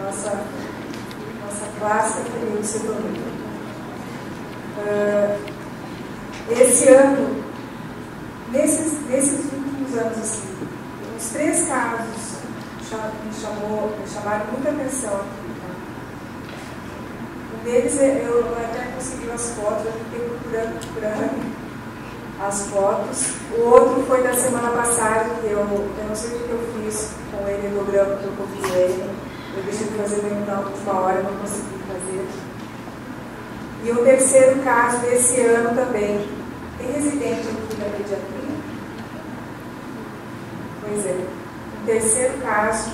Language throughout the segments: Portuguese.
nossa clássica Fenilcetonuria. Esse ano, nesses últimos anos, assim, uns 3 casos me chamaram muita atenção aqui. Um deles, eu até consegui as fotos, eu fiquei procurando as fotos. O outro foi da semana passada, que eu não sei o que eu fiz com ele no programa que eu copiei ele. Eu deixei de fazer na última hora, não consegui fazer. E o terceiro caso desse ano também. Tem residente aqui na pediatria? Pois é. O terceiro caso,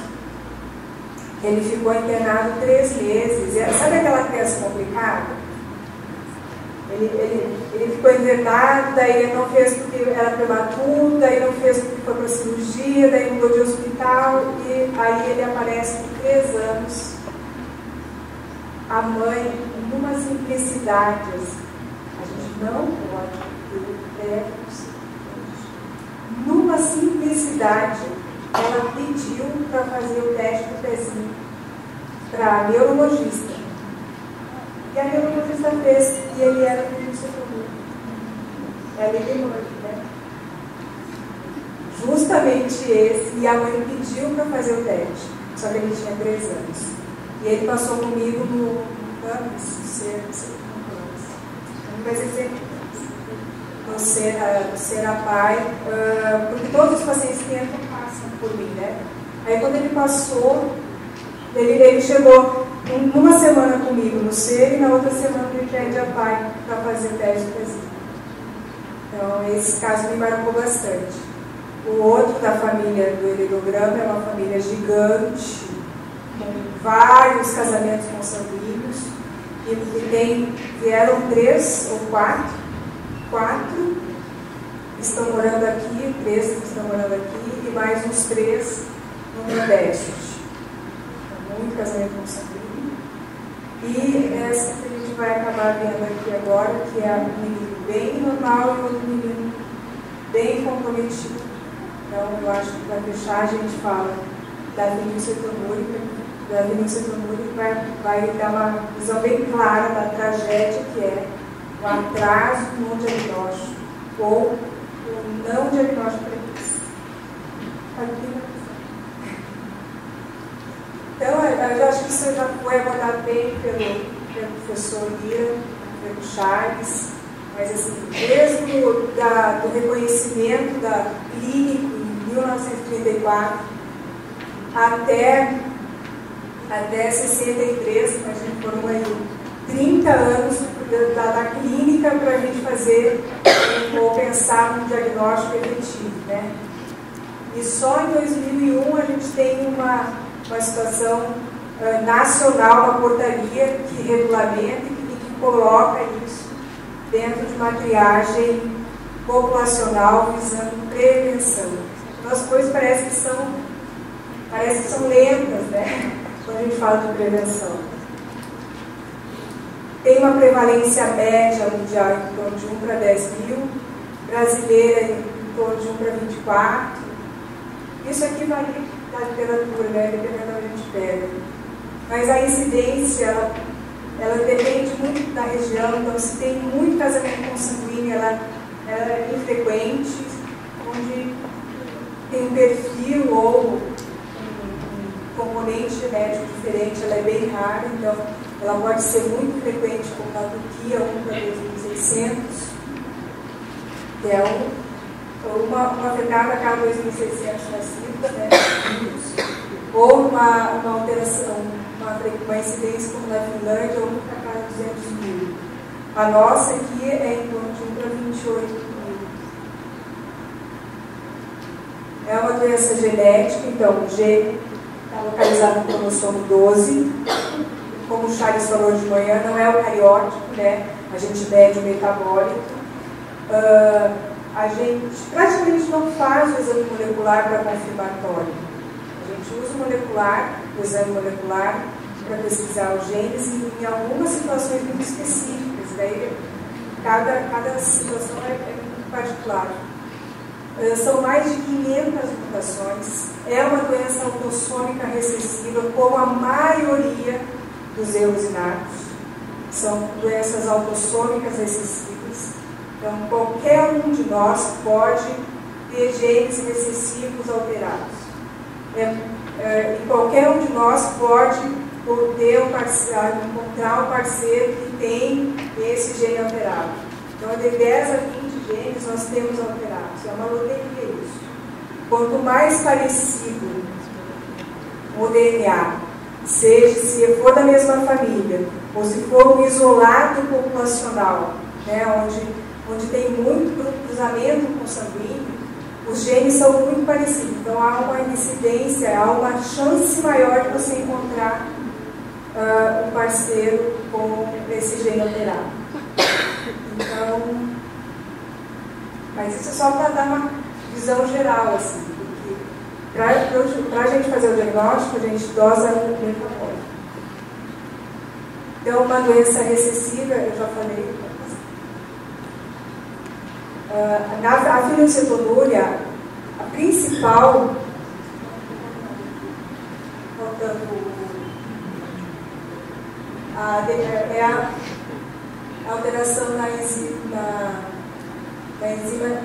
ele ficou internado 3 meses. Sabe aquela criança complicada? Ele ficou internado, daí ele não fez porque era prematuro, daí não fez porque foi para cirurgia, daí mudou de hospital, e aí ele aparece com 3 anos. A mãe, numa simplicidade, a gente não pode ter pregos. Numa simplicidade, ela pediu para fazer o teste do pezinho para a neurologista. E a neurologista fez, e ele era fenilcetonuria. Ela eliminou, né? Justamente esse, e a mãe pediu para fazer o teste, só que ele tinha 3 anos. E ele passou comigo no campus, no ser a pai, porque todos os pacientes que entram passam por mim, né? Aí quando ele passou, ele chegou uma semana comigo no ser, e na outra semana ele pede a pai para fazer o teste do pezinho. Então esse caso me marcou bastante. O outro da família do heredograma é uma família gigante, com vários casamentos consanguíneos, e vieram 3 ou 4 estão morando aqui, 3 que estão morando aqui, e mais uns 3 no Nordeste. Muito casamento consanguíneo. E essa que a gente vai acabar vendo aqui agora, que é um menino bem normal e outro menino bem comprometido. Então, eu acho que para fechar, a gente fala da Fenilcetonuria, vai dar uma visão bem clara da tragédia que é o atraso no diagnóstico ou o não diagnóstico precoce. Então, eu acho que isso já foi abordado bem pelo professor Liane, pelo Charles, mas assim, desde do reconhecimento da clínico em 1934 até 63, a gente foram aí 30 anos da clínica para a gente fazer ou pensar num diagnóstico efetivo, né? E só em 2001 a gente tem uma situação nacional, uma portaria que regulamenta e que coloca isso dentro de uma triagem populacional visando prevenção. Então as coisas parecem que são lentas, né? Quando a gente fala de prevenção. Tem uma prevalência média mundial em torno de 1 para 10 mil, brasileira em torno de 1 para 24. Isso aqui varia da literatura, né? Dependendo de onde a gente pega. Mas a incidência, ela depende muito da região, então se tem muito casamento consanguíneo, ela é infrequente, onde tem um perfil ou um componente genético diferente, ela é bem rara, então ela pode ser muito frequente, como na Turquia, 1 para 2.600, que é uma fecada a cada 2.600 nascidos, né? Ou uma alteração, uma incidência como na Finlândia, ou para cada 200 mil. A nossa aqui é em torno de 1 para 28 mil. É uma doença genética, então o gene está localizado no cromossomo 12. Como o Charles falou de manhã, não é o cariótipo, né? A gente mede o metabólico. A gente praticamente não faz o exame molecular para confirmatório. A gente usa o exame molecular para pesquisar os genes em algumas situações muito específicas. Daí cada situação é muito particular. São mais de 500 mutações. É uma doença autossômica recessiva, como a maioria dos erros inatos. São doenças autossômicas recessivas. Então, qualquer um de nós pode ter genes recessivos alterados. E qualquer um de nós pode poder encontrar um parceiro que tem esse gene alterado. Então, de 10 a 20 genes nós temos alterados. É uma loteria isso. Quanto mais parecido o DNA, seja se for da mesma família, ou se for um isolado populacional, né, onde tem muito cruzamento consanguíneo, os genes são muito parecidos. Então, há uma incidência, há uma chance maior de você encontrar um parceiro com esse gene alterado. Então, mas isso é só para dar uma visão geral, assim, porque para a gente fazer o diagnóstico, a gente dosa muito pouco. Então, uma doença recessiva, eu já falei. A Fenilcetonuria, a principal, é a alteração na enzima fenilcetonuria.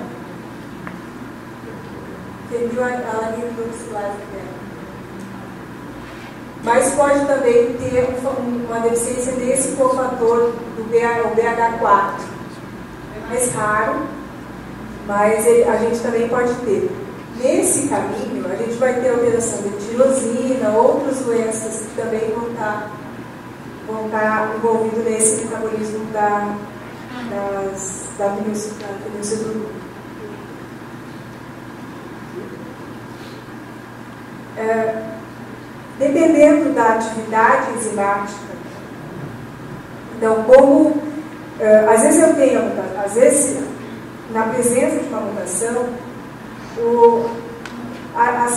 Mas pode também ter uma deficiência desse cofator do BH4. É mais raro, mas a gente também pode ter. Nesse caminho, a gente vai ter alteração de tirosina, outras doenças que também vão estar envolvidas nesse metabolismo da fenilcetonuria. Dependendo da atividade enzimática, então, como às vezes eu tenho, às vezes, na presença de uma mutação, a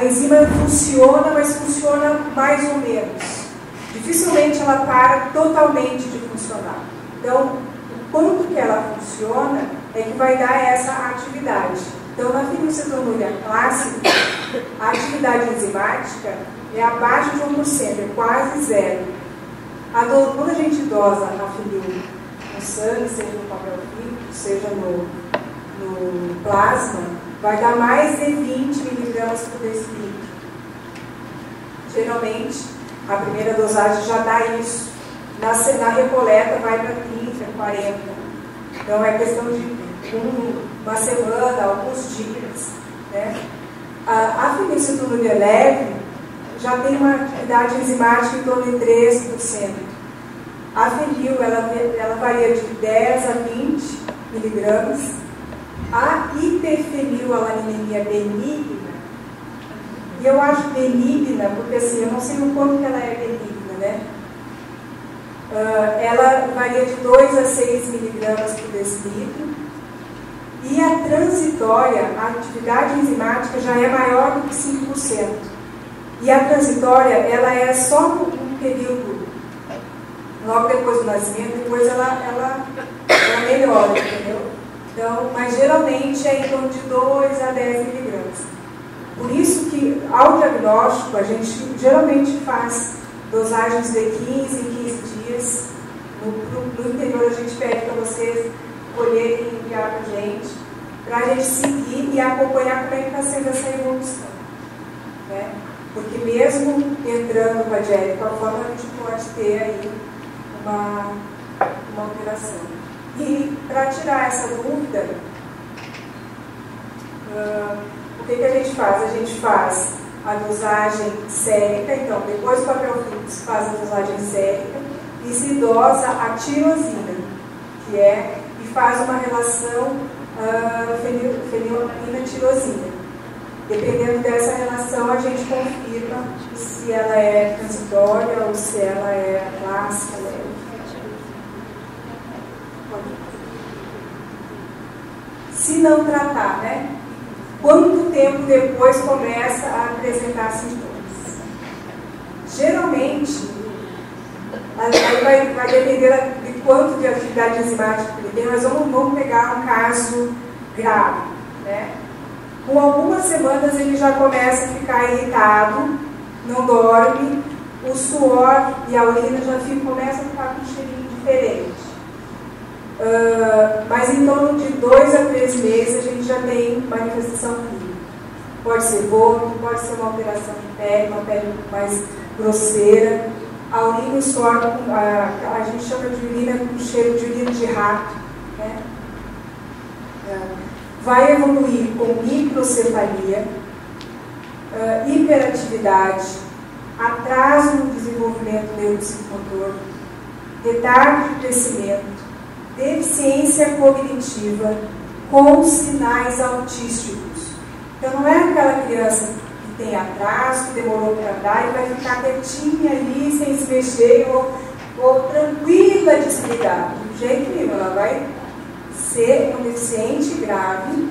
enzima funciona, mas funciona mais ou menos. Dificilmente ela para totalmente de funcionar. Então, o quanto que ela funciona é que vai dar essa atividade. Então, na fenilcetonuria clássica, a atividade enzimática é abaixo de 1%, é quase zero. Quando a gente dosa a fenil no sangue, seja no papel filtro, seja no plasma, vai dar mais de 20 miligramas por decilitro. Geralmente, a primeira dosagem já dá isso. Na recoleta vai para 30, 40. Então, é questão de uma semana, alguns dias. Né? A fenilcetonuria leve já tem uma atividade enzimática em torno de 13%. A fenil, ela varia de 10 a 20 miligramas. A hiperfenilalanemia benigna, e eu acho benigna, porque assim, eu não sei o quanto que ela é benigna, né? Ela varia de 2 a 6 miligramas por decilitro. E a transitória, a atividade enzimática já é maior do que 5%. E a transitória, ela é só um período, logo depois do nascimento, depois ela melhora, entendeu? Então, mas geralmente é em torno de 2 a 10 miligramas. Por isso que, ao diagnóstico, a gente geralmente faz dosagens de 15 em 15 dias. No interior, a gente pede para vocês colherem e enviar para a gente, para a gente seguir e acompanhar como é que está sendo essa evolução. Né? Porque mesmo entrando com a dieta de qualquer forma, a gente pode ter aí uma alteração. E para tirar essa dúvida, o que a gente faz? A gente faz a dosagem sérica, então depois do papel filtro se faz a dosagem sérica e se dosa a tirosina, e faz uma relação fenilalanemia-tirosina. Dependendo dessa relação, a gente confirma se ela é transitória ou se ela é clássica, leve. Se não tratar, né? Quanto tempo depois começa a apresentar sintomas? Geralmente, aí vai depender de quanto de atividade enzimática ele tem, mas vamos pegar um caso grave, né? Com algumas semanas ele já começa a ficar irritado, não dorme, o suor e a urina já começam a ficar com um cheirinho diferente. Mas em torno de 2 a 3 meses a gente já tem manifestação clínica. Pode ser vômito, pode ser uma alteração de pele, uma pele mais grosseira. A urina e o suor, a gente chama de urina com cheiro de urina de rato, né? Vai evoluir com microcefalia, hiperatividade, atraso no desenvolvimento neuropsicomotor, retardo de crescimento, deficiência cognitiva com sinais autísticos. Então não é aquela criança que tem atraso, que demorou para andar e vai ficar quietinha ali, sem se mexer ou tranquila de explicar. De jeito nenhum, ela vai ser um deficiente grave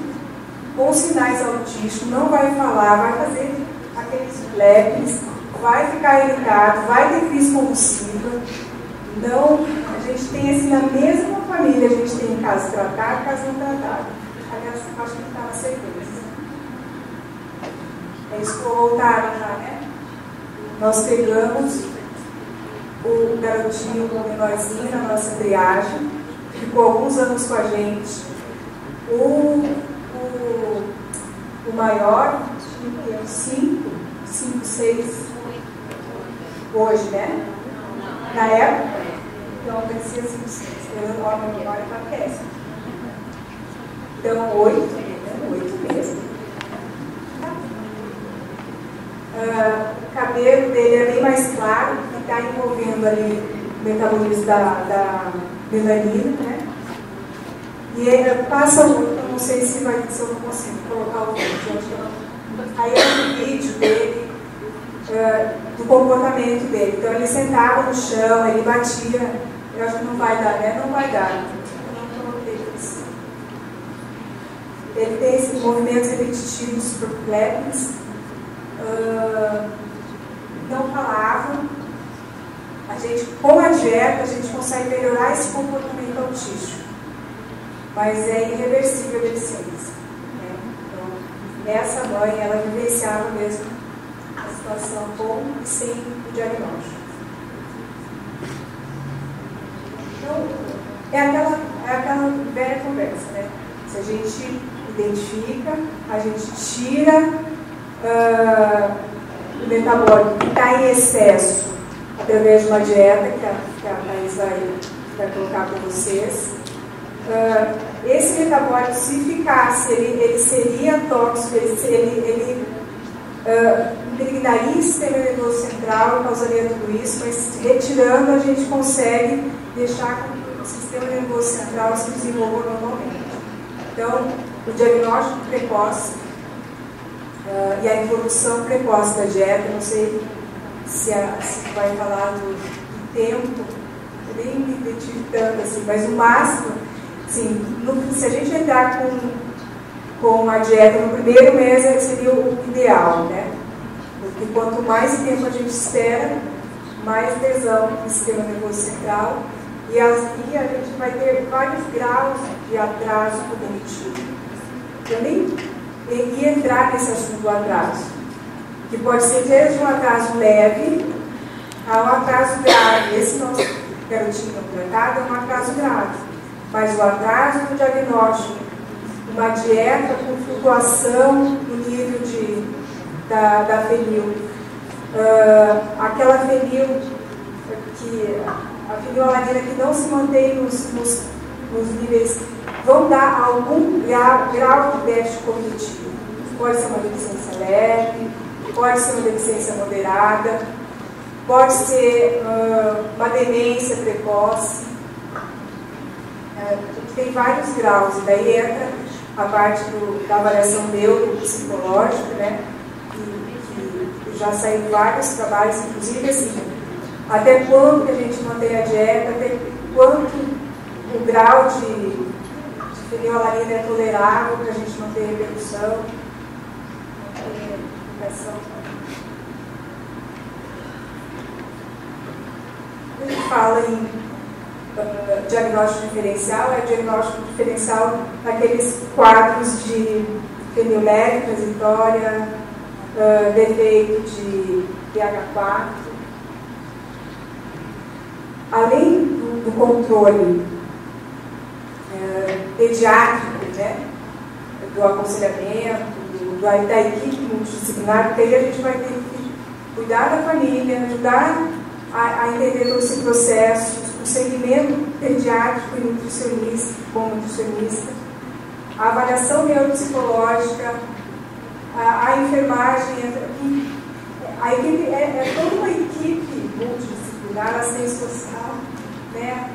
com sinais autísticos, não vai falar, vai fazer aqueles flaps, vai ficar irritado, vai ter crise convulsiva. Então, a gente tem assim, na mesma família, a gente tem caso tratado e caso não tratado. Aliás, acho que está na sequência. Eles voltaram já, né? Nós pegamos o garotinho, o menorzinho na nossa triagem, ficou alguns anos com a gente. O maior, 5, 6, hoje, né? Na época, então parecia 5, 6. A memória está péssima. Então, 8 mesmo. O cabelo dele é bem mais claro, que está envolvendo ali o metabolismo da melanina, né? E ele passa o outro, eu não sei se eu não consigo colocar o vídeo. Aí é um vídeo dele, do comportamento dele. Então ele sentava no chão, ele batia. Eu acho que não vai dar, né? Não vai dar. Eu não coloquei isso. Ele tem esses movimentos repetitivos por flaps. Não falava. A gente, com a dieta, a gente consegue melhorar esse comportamento autístico. Mas é irreversível a deficiência. Né? Então, essa mãe, ela vivenciava mesmo a situação com e sem o diagnóstico. Então, é aquela velha conversa, né? Se a gente identifica, a gente tira o metabólico que está em excesso através de uma dieta que a Thays vai colocar para vocês. Esse metabólico, se ficasse, ele seria tóxico, ele impregnaria o sistema nervoso central, causaria tudo isso, mas retirando a gente consegue deixar com que o sistema nervoso central se desenvolva normalmente. Então, o diagnóstico precoce e a introdução precoce da dieta, não sei se vai falar do tempo, eu nem me detive tanto assim, mas o máximo, assim, se a gente entrar com a dieta no primeiro mês, seria o ideal, né? Porque quanto mais tempo a gente espera, mais lesão no sistema nervoso central e a gente vai ter vários graus de atraso cognitivo. Eu nem ia entrar nesse assunto do atraso, que pode ser desde um atraso leve a um atraso grave. Esse nosso garotinho tratado é um atraso grave, mas o atraso do diagnóstico, uma dieta com flutuação no nível da fenil, aquela fenil a fenilalanina que não se mantém nos níveis, vão dar algum grau de déficit cognitivo. Pode ser uma deficiência leve, pode ser uma deficiência moderada, pode ser uma demência precoce. Tem vários graus, e daí entra a parte da avaliação neuropsicológica, né? Que já saíram vários trabalhos, inclusive assim, até quando que a gente mantém a dieta, até quanto o grau de fenilalanina é tolerável para a gente não ter repercussão, não ter replicação. A gente fala em diagnóstico diferencial, é diagnóstico diferencial daqueles quadros de fenilese transitória, defeito de pH4. Além do controle pediátrico, né, do aconselhamento, da equipe multidisciplinar, porque aí a gente vai ter que cuidar da família, ajudar a entender todo esse processo, o segmento pediátrico e nutricionista, como nutricionista, a avaliação neuropsicológica, a enfermagem, a equipe, é toda uma equipe multidisciplinar, assistência social, né?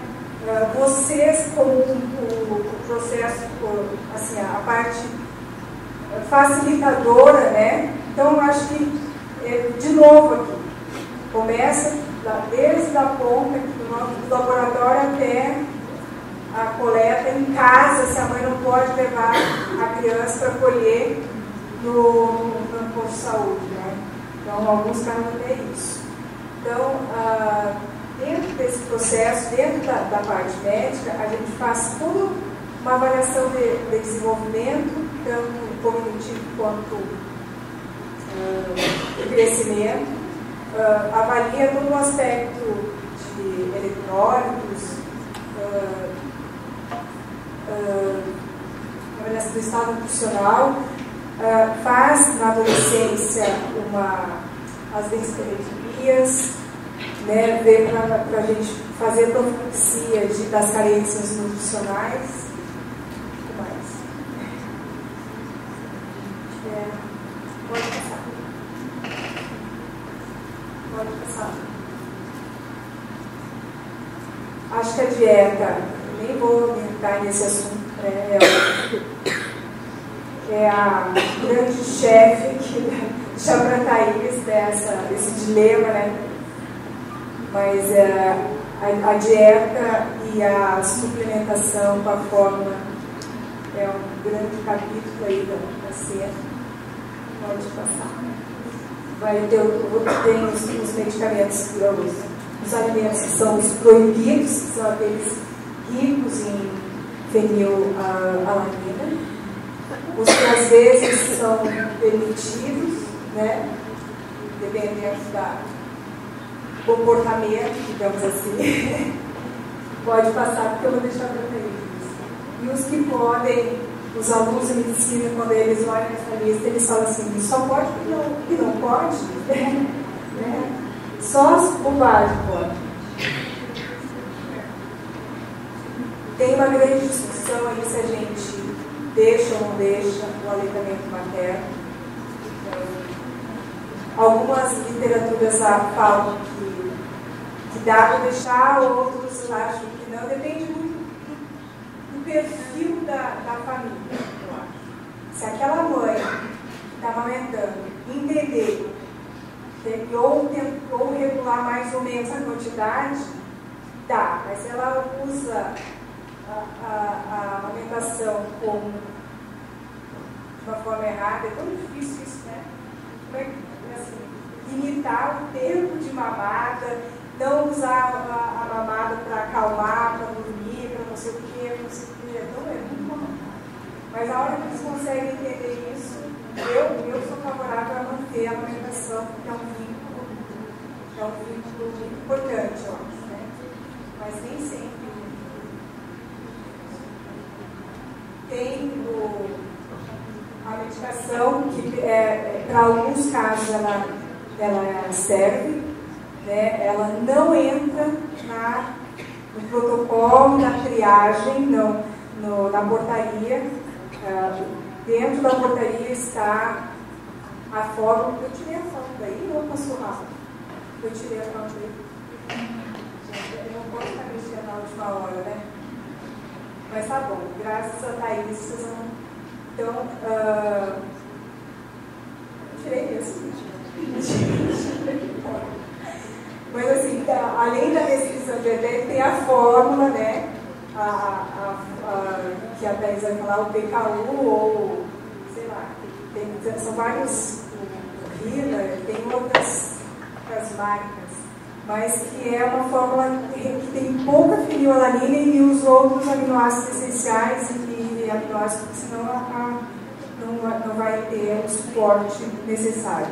Vocês como o processo, assim, a parte facilitadora, né? Então, acho que, de novo aqui, começa desde a ponta do laboratório até a coleta em casa, se a mãe não pode levar a criança para colher no posto de saúde, né? Então, alguns casos até isso. Então, dentro desse processo, dentro da parte médica, a gente faz toda uma avaliação de desenvolvimento, tanto cognitivo quanto de crescimento, avalia todo o aspecto de eletrólitos, avaliação do estado nutricional, faz na adolescência as densitometrias, né, ver para a gente fazer profilaxia das carências nutricionais. O que mais? Pode passar. Pode passar. Acho que a dieta, nem vou entrar nesse assunto, é a grande chefe que chama para Thays desse dilema, né? Mas a dieta e a suplementação com a fórmula é um grande capítulo aí da cena. Pode passar. Tem os medicamentos, os alimentos que são os proibidos, que são aqueles ricos em fenilalanina, os que às vezes são permitidos, né, dependendo do comportamento, digamos assim. Pode passar, porque eu vou deixar para eles. E os que podem, os alunos de medicina, quando eles olham essa lista, eles falam assim: só pode e não pode? Né? Só as bobagens podem. Tem uma grande discussão aí se a gente deixa ou não deixa o aleitamento materno. Algumas literaturas falam que dá para deixar, outros acham que não. Depende muito do perfil da família, eu acho. Se aquela mãe que está amamentando entender ou regular mais ou menos a quantidade, dá. Mas se ela usa a amamentação como de uma forma errada, é tão difícil isso, né? Como é que, assim, limitar o tempo de mamada, não usar a mamada para acalmar, para dormir, para não sei o que, não sei o que, então é muito complicado. Mas a hora que eles conseguem entender isso, eu sou favorável a manter a amamentação, porque é um vínculo muito importante, eu acho, né? Mas nem sempre. Tem a medicação que, para alguns casos, ela serve, né? Ela não entra no protocolo da triagem, na portaria. Dentro da portaria está a fórmula. Eu tirei a foto daí ou passou rápido? Eu tirei a foto daí. Eu não posso estar mexendo na última hora, né? Mas tá bom, graças a Thays, vocês vão. Então, eu tirei isso. Mas assim, além da restrição dietética, tem a fórmula, né? Que a Thays vai falar, o PKU, ou sei lá, são vários, tem outras marcas, mas que é uma fórmula que tem pouca fenilalanina e os outros aminoácidos essenciais e aminoácidos, porque senão não vai ter o suporte necessário.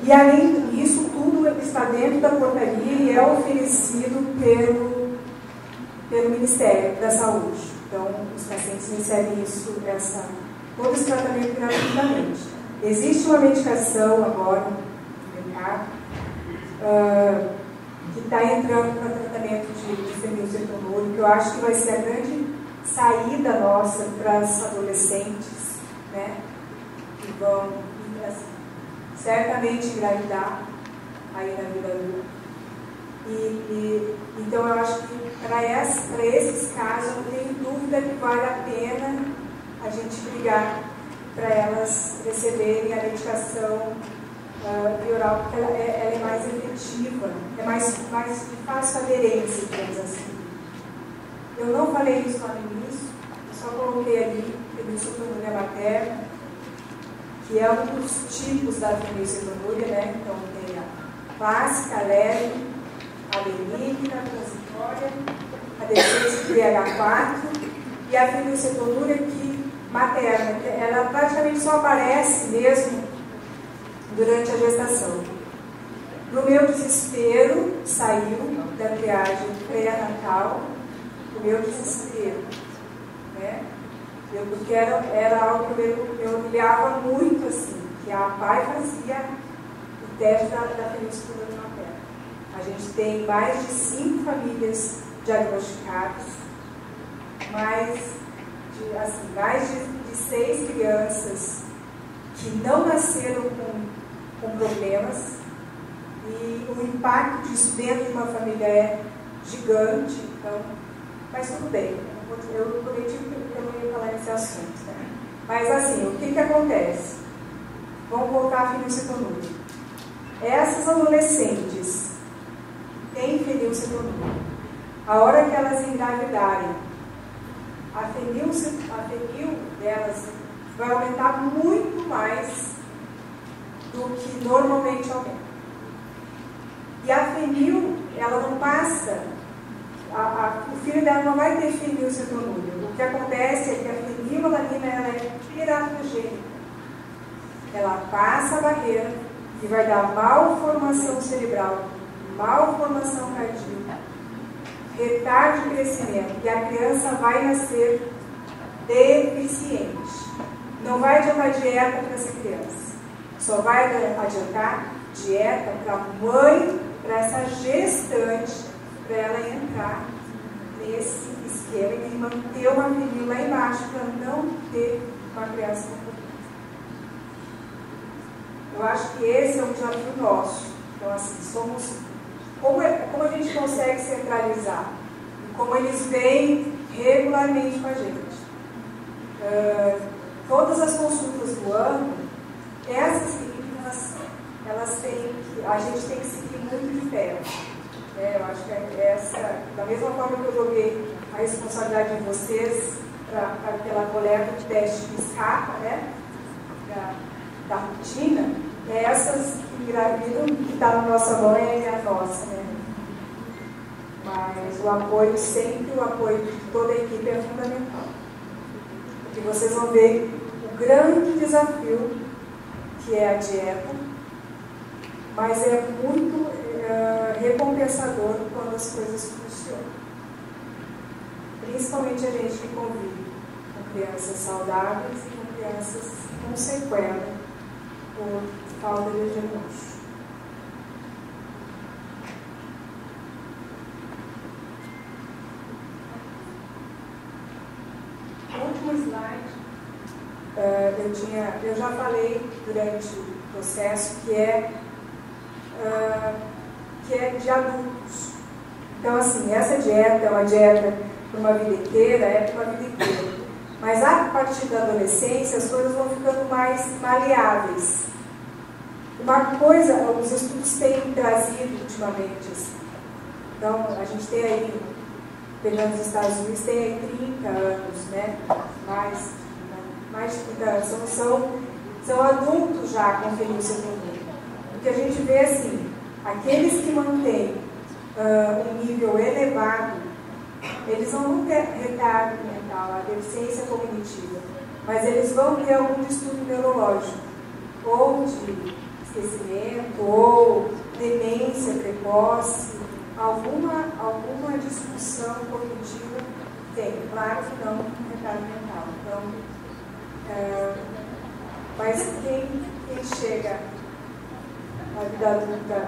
E além disso, tudo está dentro da portaria e é oferecido pelo Ministério da Saúde. Então, os pacientes recebem todo esse tratamento gratuitamente. Existe uma medicação agora no mercado que está entrando para tratamento de fenilcetonuria, que eu acho que vai ser a grande saída nossa para as adolescentes, né, que vão certamente engravidar aí na vida adulta. Então eu acho que para esses casos eu não tenho dúvida que vale a pena a gente brigar para elas receberem a medicação oral, porque ela é mais efetiva, é mais de fácil aderência, digamos assim. Eu não falei isso lá no início, eu só coloquei ali fenilcetonuria materna, que é um dos tipos da fenilcetonuria, né? Então tem a clássica, leve, a benigna, a transitória, a deficiência de TH4 e a fenilcetonuria materna. Ela praticamente só aparece mesmo durante a gestação. No meu desespero, saiu da triagem pré-natal o meu desespero, né? Porque era algo que eu olhava muito assim, que a pai fazia o teste da fenilcetonuria materna. A gente tem mais de 5 famílias diagnosticadas, mais de 6 crianças que não nasceram com problemas, e o impacto disso dentro de uma família é gigante. Então, mas tudo bem, eu prometi que eu não ia falar nesse assunto, né? Mas assim, o que acontece? Vamos voltar à fenilcetonuria. Essas adolescentes têm fenilcetonuria. A hora que elas engravidarem, a fenil delas vai aumentar muito mais do que normalmente aumenta. E a fenil, ela não passa, o filho dela não vai ter fenilcetonuria. O que acontece é que a fenilalanina ela é teratogênica. Ela passa a barreira e vai dar malformação cerebral, malformação cardíaca, retardo de crescimento, e a criança vai nascer deficiente. Não vai adiantar dieta para essa criança, só vai adiantar dieta para a mãe, para essa gestante, para ela entrar nesse esquema e manter uma fenil lá embaixo para não ter uma criança com problema. Eu acho que esse é um desafio nosso. Então, assim, como a gente consegue centralizar? E como eles vêm regularmente com a gente. Todas as consultas do ano, essas meninas, a gente tem que seguir muito de perto. Eu acho que da mesma forma que eu joguei a responsabilidade de vocês para aquela coleta de teste que escapa, né, da rotina, essas que engravidam, que está na nossa mão é a nossa, né? Mas o apoio, sempre o apoio de toda a equipe é fundamental. Porque vocês vão ver o grande desafio que é a dieta, mas é muito recompensador quando as coisas funcionam. Principalmente a gente que convive com crianças saudáveis e com crianças com sequela por falta de diagnóstico. Último slide. Eu já falei durante o processo que é de adultos. Então, assim, essa dieta é uma dieta para uma vida inteira, para uma vida inteira. Mas a partir da adolescência, as coisas vão ficando mais maleáveis. Uma coisa, os estudos têm trazido ultimamente, assim. Então, a gente tem aí, pegando os Estados Unidos, tem aí 30 anos, né? Mais de 30 anos. São adultos já com fenilcetonuria. O que a gente vê, assim, aqueles que mantêm um nível elevado, eles não vão ter retardo mental, a deficiência cognitiva. mas eles vão ter algum distúrbio neurológico, ou de esquecimento, ou demência precoce, alguma discussão cognitiva tem. Claro que não um retardo mental. Então, mas quem chega na vida adulta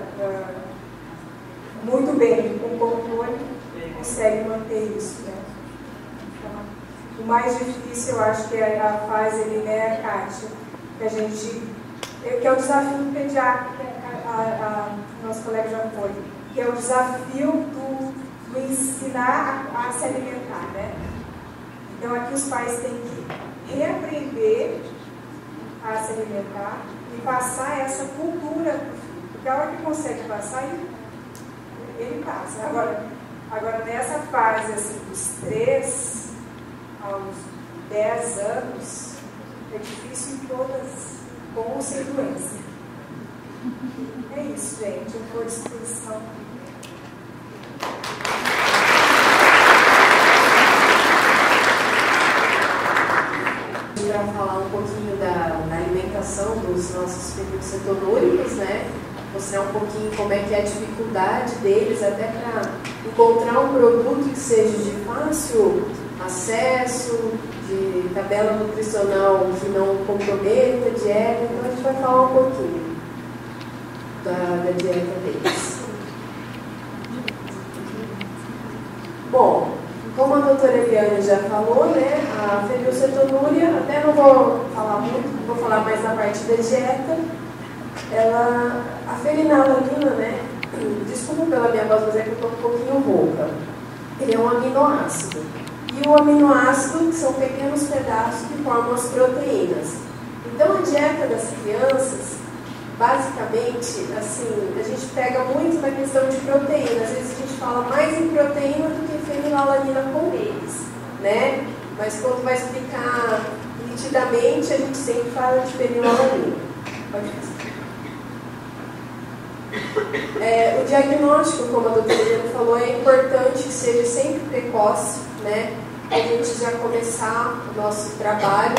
muito bem, com controle, consegue manter isso, né? Então, o mais difícil, eu acho que é a fase ali, né, Kátia, que é o desafio do pediatra, que nosso colega já foi, que é o desafio do ensinar a se alimentar, né? Então, aqui os pais têm que reaprender a se alimentar e passar essa cultura para o filho, porque a hora que consegue passar, ele passa. Agora nessa fase assim, dos 3 aos 10 anos, é difícil em todas, com ou sem doença. É isso, gente. Eu estou à disposição. Para falar um pouquinho da alimentação dos nossos fenilcetonúricos, né? Mostrar um pouquinho como é que é a dificuldade deles, até para encontrar um produto que seja de fácil acesso, de tabela nutricional que não comprometa a dieta. Então a gente vai falar um pouquinho da dieta deles. Bom, como a doutora Liane já falou, né, a fenilcetonuria, até não vou falar muito, vou falar mais da parte da dieta. A fenilalanina, né, desculpa pela minha voz, mas é que eu estou um pouquinho rouca. Ele é um aminoácido. E o aminoácido são pequenos pedaços que formam as proteínas. Então, a dieta das crianças, basicamente, assim, a gente pega muito na questão de proteína. Às vezes a gente fala mais em proteína do que fenilalanina com eles, né? Mas quando vai explicar nitidamente, a gente sempre fala de fenilalanina. Pode fazer. O diagnóstico, como a doutora Giuliani falou, é importante que seja sempre precoce, né? A gente já começar o nosso trabalho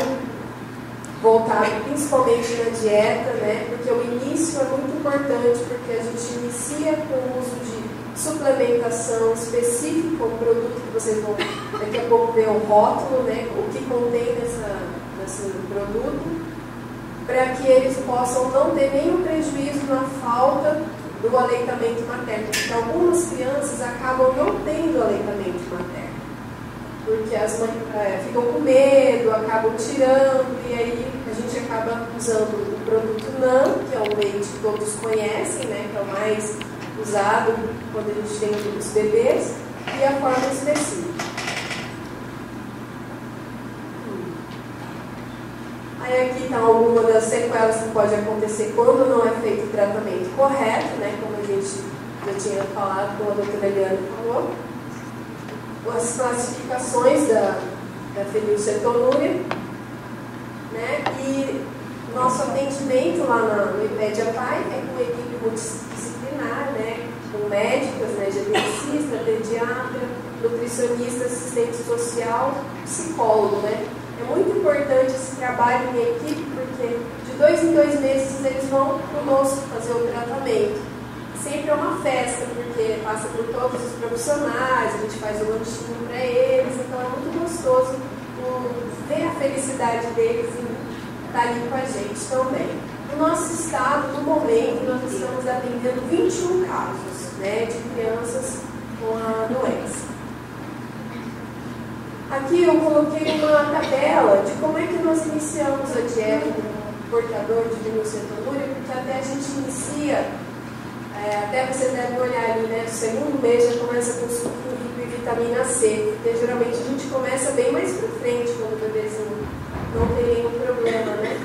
voltado principalmente na dieta, né? Porque o início é muito importante, porque a gente inicia com o uso de suplementação específica, um produto que vocês vão daqui a pouco ver o rótulo, né? O que contém nesse produto, para que eles possam não ter nenhum prejuízo na falta do aleitamento materno. Porque algumas crianças acabam não tendo aleitamento materno, porque as mães ficam com medo, acabam tirando, e aí a gente acaba usando o produto NAN, que é um leite que todos conhecem, né, que é o mais usado quando a gente tem os bebês, e a forma específica. Aí aqui está alguma das sequelas que pode acontecer quando não é feito o tratamento correto, né, como a gente já tinha falado, como a doutora Liane falou. As classificações da fenilcetonuria, né, e nosso atendimento lá no IPED APAI é com equipe multidisciplinar, né, com médicas, né, geneticista, pediatra, nutricionista, assistente social, psicólogo, né. É muito importante esse trabalho em equipe, porque de 2 em 2 meses eles vão conosco fazer o tratamento. Sempre é uma festa, porque passa por todos os profissionais, a gente faz o lanchinho para eles, então é muito gostoso ver a felicidade deles em estar ali com a gente também. No nosso estado, no momento, nós estamos atendendo 21 casos, né, de crianças com a doença. Aqui eu coloquei uma tabela de como é que nós iniciamos a dieta do portador de fenilcetonuria, porque até a gente inicia, até vocês devem olhar ali, né, no segundo mês já começa com suco rico em vitamina C, porque geralmente a gente começa bem mais para frente, quando o bebezinho não tem nenhum problema, né?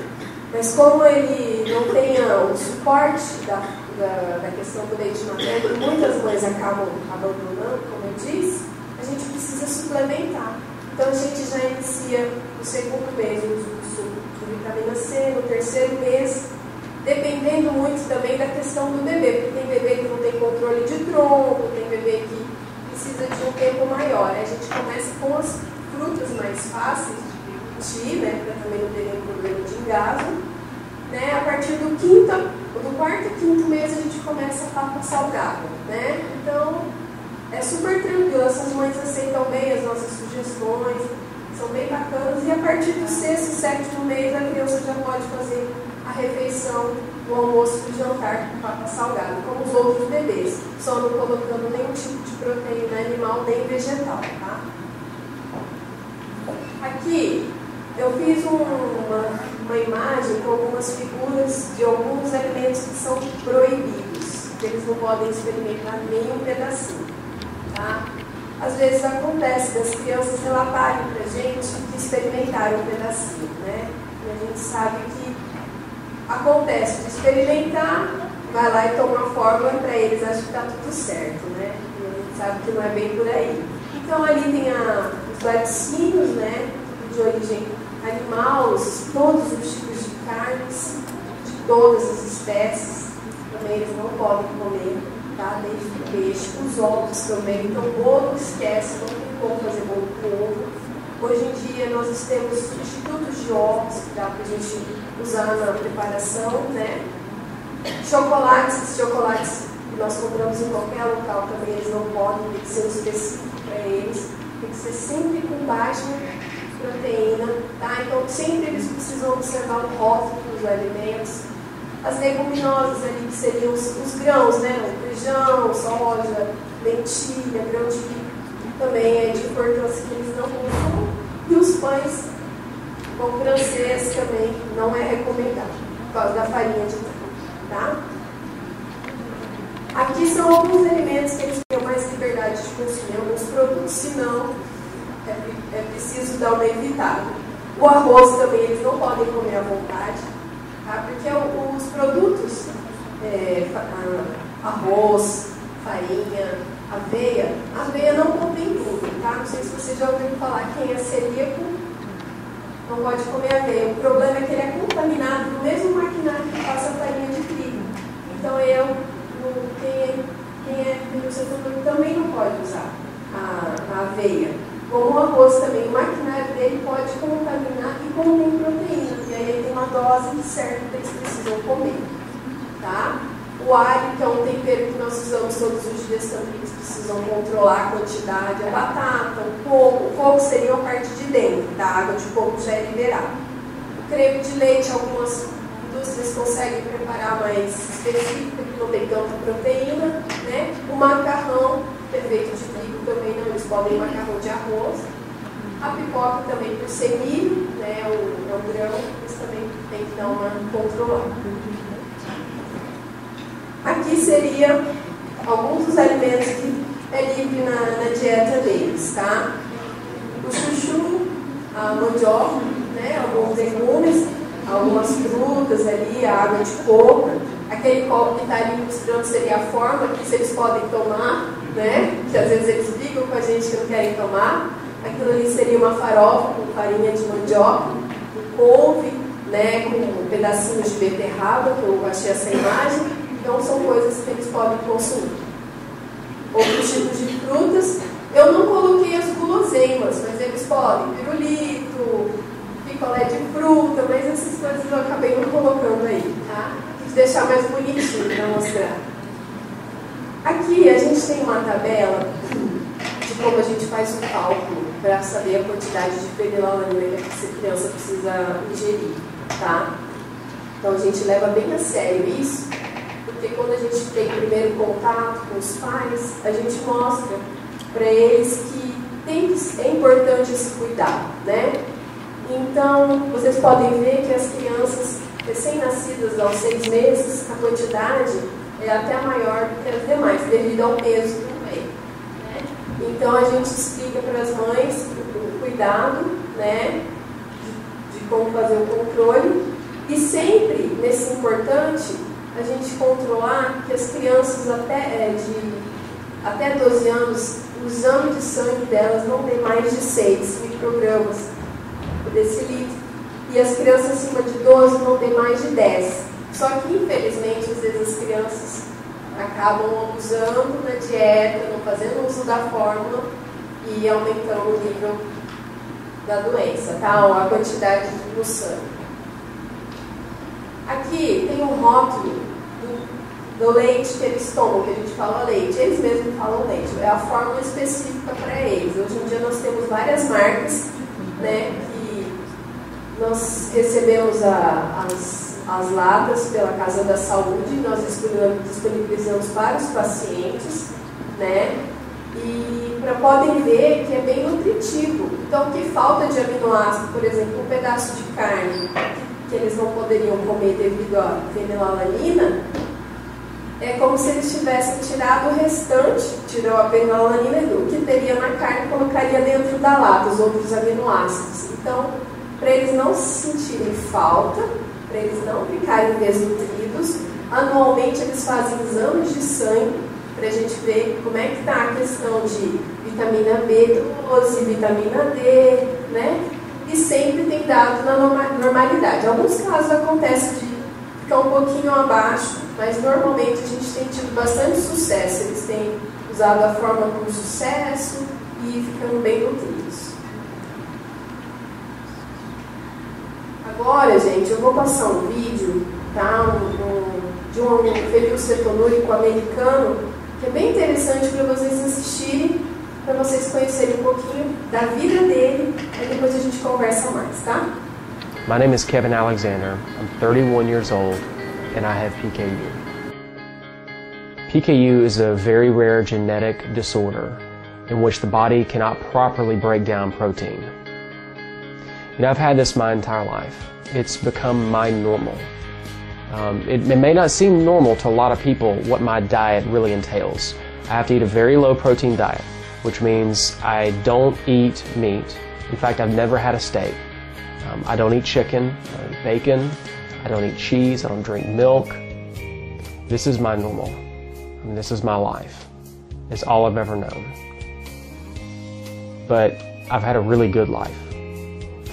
Mas como ele não tem o suporte da questão do leite materno, e muitas mães acabam abandonando, como eu disse, a gente precisa suplementar. Então a gente já inicia no segundo mês o uso do suco de vitamina C, no terceiro mês, dependendo muito também da questão do bebê, porque tem bebê que não tem controle de tronco, tem bebê que precisa de um tempo maior. A gente começa com as frutas mais fáceis de ir, né, tratamento salgado, né? Então, é super tranquilo, essas mães aceitam bem as nossas sugestões, são bem bacanas, e a partir do 6º, 7º mês a criança já pode fazer a refeição, o almoço e o jantar com papa salgado, como os outros bebês, só não colocando nenhum tipo de proteína animal nem vegetal, tá? Aqui eu fiz uma imagem com algumas figuras de alguns alimentos que são proibidos, que eles não podem experimentar nenhum pedacinho, tá? Às vezes acontece das crianças relatarem para a gente que experimentaram um pedacinho, né? E a gente sabe que acontece de experimentar, vai lá e toma a fórmula para eles, acha que está tudo certo, né? E a gente sabe que não é bem por aí. Então ali tem os laticínios, né? De origem animal, todos os tipos de carnes, de todas as espécies, também eles não podem comer, tá? Desde o peixe, os ovos também. Então, bolo esquece, não tem como fazer bolo com ovo. Hoje em dia, nós temos substitutos de ovos que dá para a gente usar na preparação, né? Chocolates, esses chocolates que nós compramos em qualquer local também, eles não podem, tem que ser um específico para eles, tem que ser sempre com baixa proteína, tá? Então sempre eles precisam observar o rótulo dos alimentos. As leguminosas ali, que seriam os grãos, né? O feijão, soja, lentilha, grão de milho, também é de importância que eles não consumam. E os pães, pão francês também não é recomendado, por causa da farinha de trigo, tá? Aqui são alguns alimentos que eles têm mais liberdade de consumir, alguns produtos, senão é preciso dar uma evitada. O arroz também eles não podem comer à vontade, tá? Porque os produtos, arroz, farinha, aveia não contém glúten, tá? Não sei se você já ouviu falar, quem é celíaco não pode comer aveia. O problema é que ele é contaminado no mesmo maquinário que passa a farinha de trigo. Então quem é fenilcetonuria também não pode usar a aveia. Como o arroz também, o maquinário dele pode contaminar e contém proteína. E aí tem uma dose certa que eles precisam comer, tá? O alho, que é um tempero que nós usamos todos os dias também, eles precisam controlar a quantidade. A batata, o coco seria a parte de dentro, tá? A água de coco já é liberada. O creme de leite, algumas indústrias conseguem preparar mais específico, que não tem tanta proteína, né? O macarrão, feito de trigo também não, eles podem macarrão de arroz. A pipoca também, por ser milho, né? É um grão, eles também tem que dar uma controlada. Aqui seria alguns dos alimentos que é livre na dieta deles, tá? O chuchu, a mandioca, né? Alguns legumes, algumas frutas ali, a água de coco. Aquele copo que está ali mostrando seria a forma que eles podem tomar, né? Que às vezes eles brigam com a gente que não querem tomar. Aquilo ali seria uma farofa com farinha de mandioca, com couve, né? Com pedacinhos de beterraba, que eu achei essa imagem. Então são coisas que eles podem consumir. Outros tipos de frutas, eu não coloquei as guloseimas, mas eles podem, pirulito, picolé de fruta, mas essas coisas eu acabei não colocando aí, tá? Quis deixar mais bonitinho para mostrar. Aqui a gente tem uma tabela de como a gente faz um cálculo para saber a quantidade de fenilalanina que essa criança precisa ingerir, tá? Então a gente leva bem a sério isso. Porque quando a gente tem primeiro contato com os pais, a gente mostra para eles que é importante esse cuidado, né? Então, vocês podem ver que as crianças recém-nascidas aos 6 meses, a quantidade é até maior do que as demais, devido ao peso também, né? Então, a gente explica para as mães o cuidado, né? De como fazer o controle. E sempre, nesse importante, a gente controlar que as crianças até 12 anos, o exame de sangue delas não tem mais de 6 microgramas por decilitro. E as crianças acima de 12 não tem mais de 10. Só que, infelizmente, às vezes as crianças acabam abusando na dieta, não fazendo uso da fórmula e aumentando o nível da doença, tá? Ou a quantidade no sangue. Aqui tem um rótulo do leite que eles tomam, que a gente fala leite, eles mesmos falam leite, é a fórmula específica para eles. Hoje em dia nós temos várias marcas, né, que nós recebemos as latas pela Casa da Saúde, nós disponibilizamos para os pacientes, né, e podem ver que é bem nutritivo. Então, o que falta de aminoácido, por exemplo, um pedaço de carne que eles não poderiam comer devido à fenilalanina, é como se eles tivessem tirado o restante, tirou a fenilalanina e o que teria na carne e colocaria dentro da lata, os outros aminoácidos. Então, para eles não se sentirem falta, para eles não ficarem desnutridos, anualmente eles fazem exames de sangue para a gente ver como é que está a questão de vitamina B12, vitamina D, né? E sempre tem dado na normalidade. Em alguns casos acontece de ficar um pouquinho abaixo, mas normalmente a gente tem tido bastante sucesso. Eles têm usado a forma com sucesso e ficando bem nutridos. Agora, gente, eu vou passar um vídeo, tá? De um fenilcetonúrico americano, que é bem interessante para vocês assistirem, para vocês conhecerem um pouquinho da vida dele, e depois a gente conversa mais, tá? My name is Kevin Alexander. I'm 31 years old and I have PKU. PKU is a very rare genetic disorder in which the body cannot properly break down protein. You know, I've had this my entire life. It's become my normal. It may not seem normal to a lot of people what my diet really entails. I have to eat a very low protein diet, which means I don't eat meat. In fact, I've never had a steak. I don't eat chicken, I don't eat bacon, I don't eat cheese, I don't drink milk. This is my normal. I mean, this is my life. It's all I've ever known. But I've had a really good life.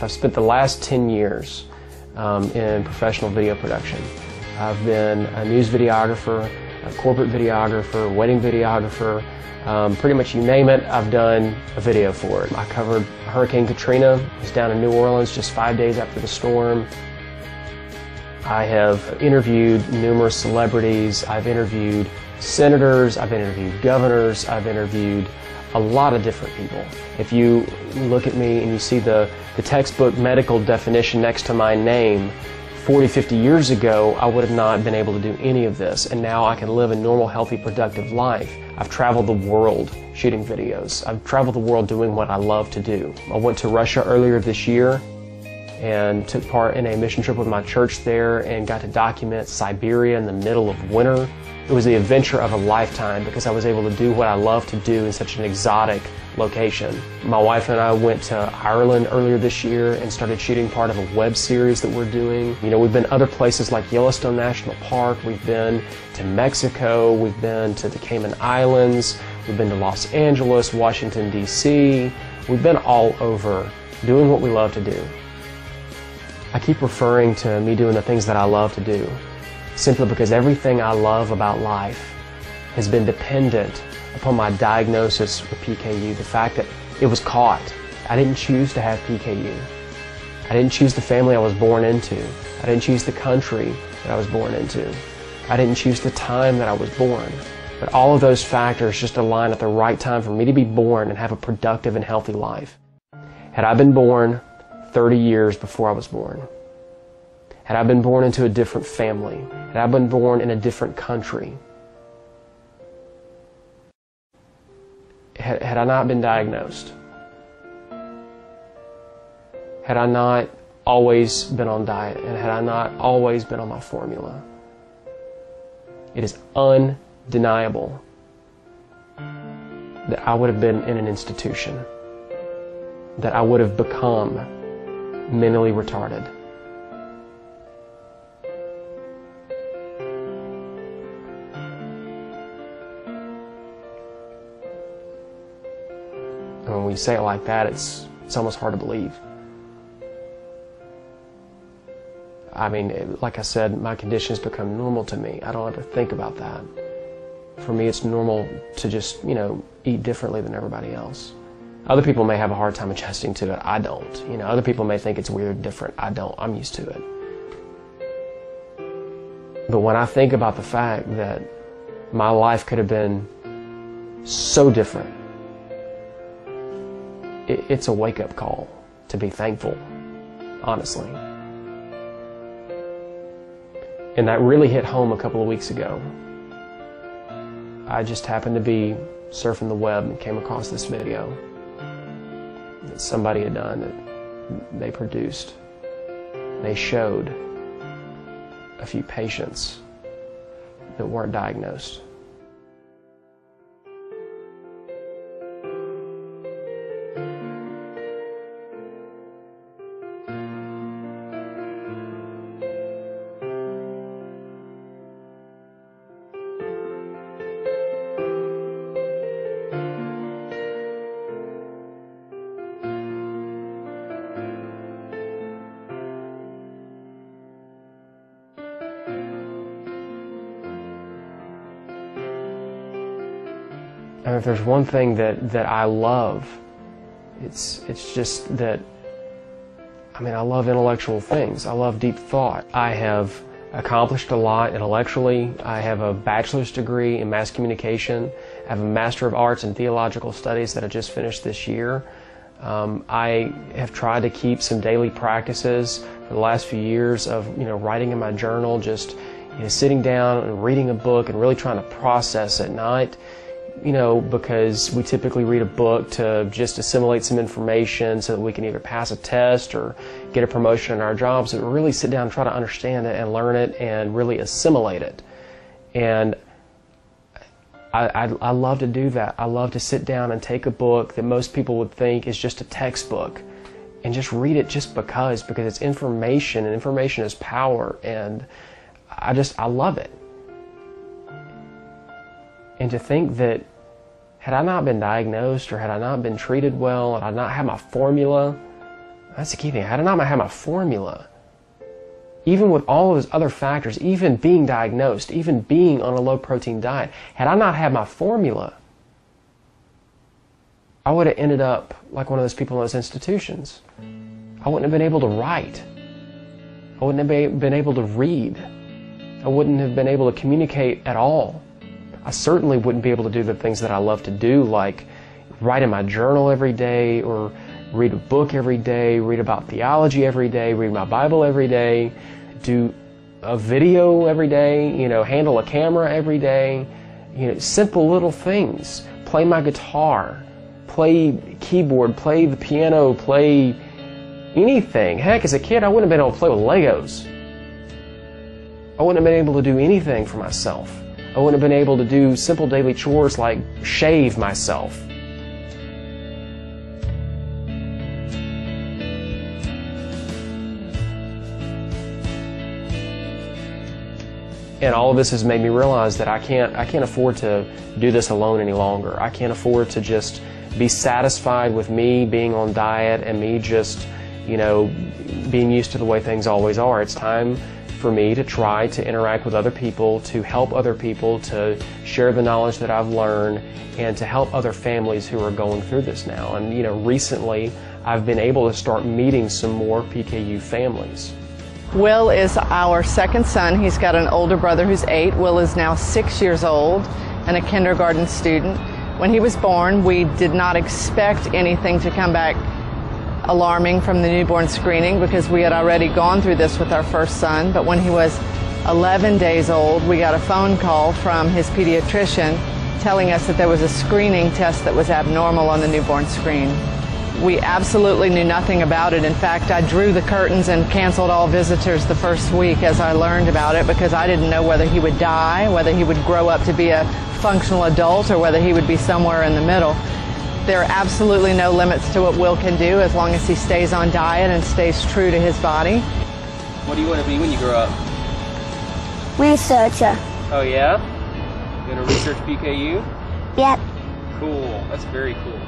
I've spent the last 10 years in professional video production. I've been a news videographer, a corporate videographer, wedding videographer, pretty much you name it, I've done a video for it. I covered Hurricane Katrina. I was down in New Orleans just 5 days after the storm. I have interviewed numerous celebrities. I've interviewed senators. I've interviewed governors. I've interviewed a lot of different people. If you look at me and you see the textbook medical definition next to my name, 40, 50 years ago, I would have not been able to do any of this, and now I can live a normal, healthy, productive life. I've traveled the world shooting videos. I've traveled the world doing what I love to do. I went to Russia earlier this year and took part in a mission trip with my church there and got to document Siberia in the middle of winter. It was the adventure of a lifetime because I was able to do what I love to do in such an exotic location. My wife and I went to Ireland earlier this year and started shooting part of a web series that we're doing. You know, we've been other places like Yellowstone National Park, we've been to Mexico, we've been to the Cayman Islands, we've been to Los Angeles, Washington, D.C. We've been all over doing what we love to do. I keep referring to me doing the things that I love to do, simply because everything I love about life has been dependent upon my diagnosis with PKU, the fact that it was caught. I didn't choose to have PKU. I didn't choose the family I was born into. I didn't choose the country that I was born into. I didn't choose the time that I was born. But all of those factors just aligned at the right time for me to be born and have a productive and healthy life. Had I been born 30 years before I was born, had I been born into a different family, had I been born in a different country, had I not been diagnosed, had I not always been on diet, and had I not always been on my formula, it is undeniable that I would have been in an institution, that I would have become mentally retarded. And when you say it like that, it's almost hard to believe. I mean, like I said, my condition has become normal to me. I don't ever think about that. For me, it's normal to just, you know, eat differently than everybody else. Other people may have a hard time adjusting to it. I don't. You know, other people may think it's weird, different. I don't. I'm used to it. But when I think about the fact that my life could have been so different, it's a wake-up call to be thankful, honestly. And that really hit home a couple of weeks ago. I just happened to be surfing the web and came across this video that somebody had done, that they produced. They showed a few patients that weren't diagnosed. And if there's one thing that I love, it's just that, I mean, I love intellectual things. I love deep thought. I have accomplished a lot intellectually. I have a bachelor's degree in mass communication. I have a Master of Arts in Theological Studies that I just finished this year. I have tried to keep some daily practices for the last few years of, writing in my journal, just, sitting down and reading a book and really trying to process at night. Because we typically read a book to just assimilate some information so that we can either pass a test or get a promotion in our jobs, but really sit down and try to understand it and learn it and really assimilate it. And I love to do that. I love to sit down and take a book that most people would think is just a textbook and just read it just because it's information, and information is power, and I love it. And to think that had I not been diagnosed, or had I not been treated well, had I not had my formula, that's the key thing, had I not had my formula, even with all of those other factors, even being diagnosed, even being on a low-protein diet, had I not had my formula, I would have ended up like one of those people in those institutions. I wouldn't have been able to write. I wouldn't have been able to read. I wouldn't have been able to communicate at all. I certainly wouldn't be able to do the things that I love to do, like write in my journal every day, or read a book every day, read about theology every day, read my Bible every day, do a video every day, handle a camera every day, simple little things. Play my guitar, play keyboard, play the piano, play anything. Heck, as a kid, I wouldn't have been able to play with Legos. I wouldn't have been able to do anything for myself. I wouldn't have been able to do simple daily chores like shave myself. And all of this has made me realize that I can't afford to do this alone any longer. I can't afford to just be satisfied with me being on diet and me just, being used to the way things always are. It's time for me to try to interact with other people, to help other people, to share the knowledge that I've learned, and to help other families who are going through this now. And recently I've been able to start meeting some more PKU families. Will is our second son. He's got an older brother who's 8. Will is now 6 years old and a kindergarten student. When he was born, we did not expect anything to come back alarming from the newborn screening, because we had already gone through this with our first son. But when he was 11 days old, we got a phone call from his pediatrician telling us that there was a screening test that was abnormal on the newborn screen. We absolutely knew nothing about it. In fact, I drew the curtains and canceled all visitors the first week as I learned about it, because I didn't know whether he would die, whether he would grow up to be a functional adult, or whether he would be somewhere in the middle. There are absolutely no limits to what Will can do as long as he stays on diet and stays true to his body. What do you want to be when you grow up? Researcher. Oh yeah? You going to research PKU? Yep. Cool. That's very cool.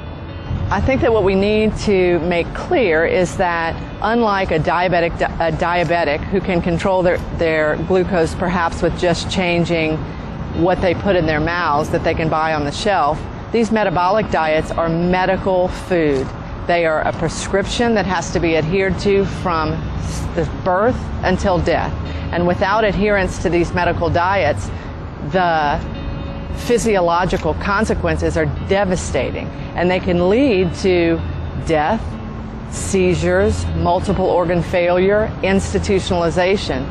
I think that what we need to make clear is that unlike a diabetic who can control their glucose perhaps with just changing what they put in their mouths that they can buy on the shelf, these metabolic diets are medical food. They are a prescription that has to be adhered to from the birth until death. And without adherence to these medical diets, the physiological consequences are devastating, and they can lead to death, seizures, multiple organ failure, institutionalization.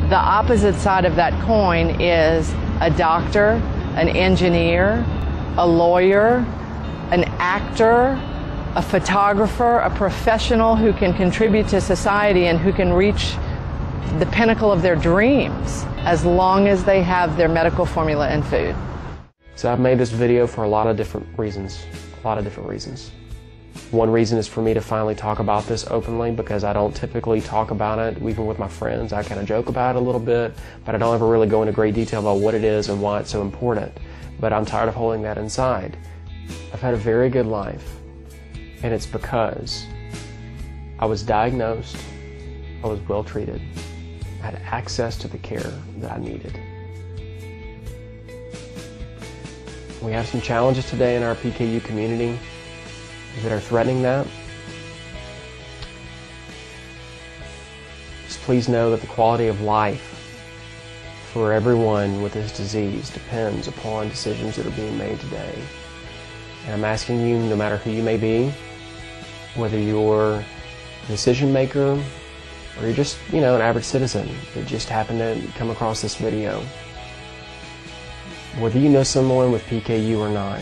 The opposite side of that coin is a doctor, an engineer, a lawyer, an actor, a photographer, a professional who can contribute to society and who can reach the pinnacle of their dreams as long as they have their medical formula and food. So I've made this video for a lot of different reasons. One reason is for me to finally talk about this openly, because I don't typically talk about it, even with my friends. I kind of joke about it a little bit, but I don't ever really go into great detail about what it is and why it's so important. But I'm tired of holding that inside. I've had a very good life, and it's because I was diagnosed, I was well treated, I had access to the care that I needed. We have some challenges today in our PKU community that are threatening that. Just please know that the quality of life for everyone with this disease depends upon decisions that are being made today. And I'm asking you, no matter who you may be, whether you're a decision maker or you're just, an average citizen that just happened to come across this video, whether you know someone with PKU or not,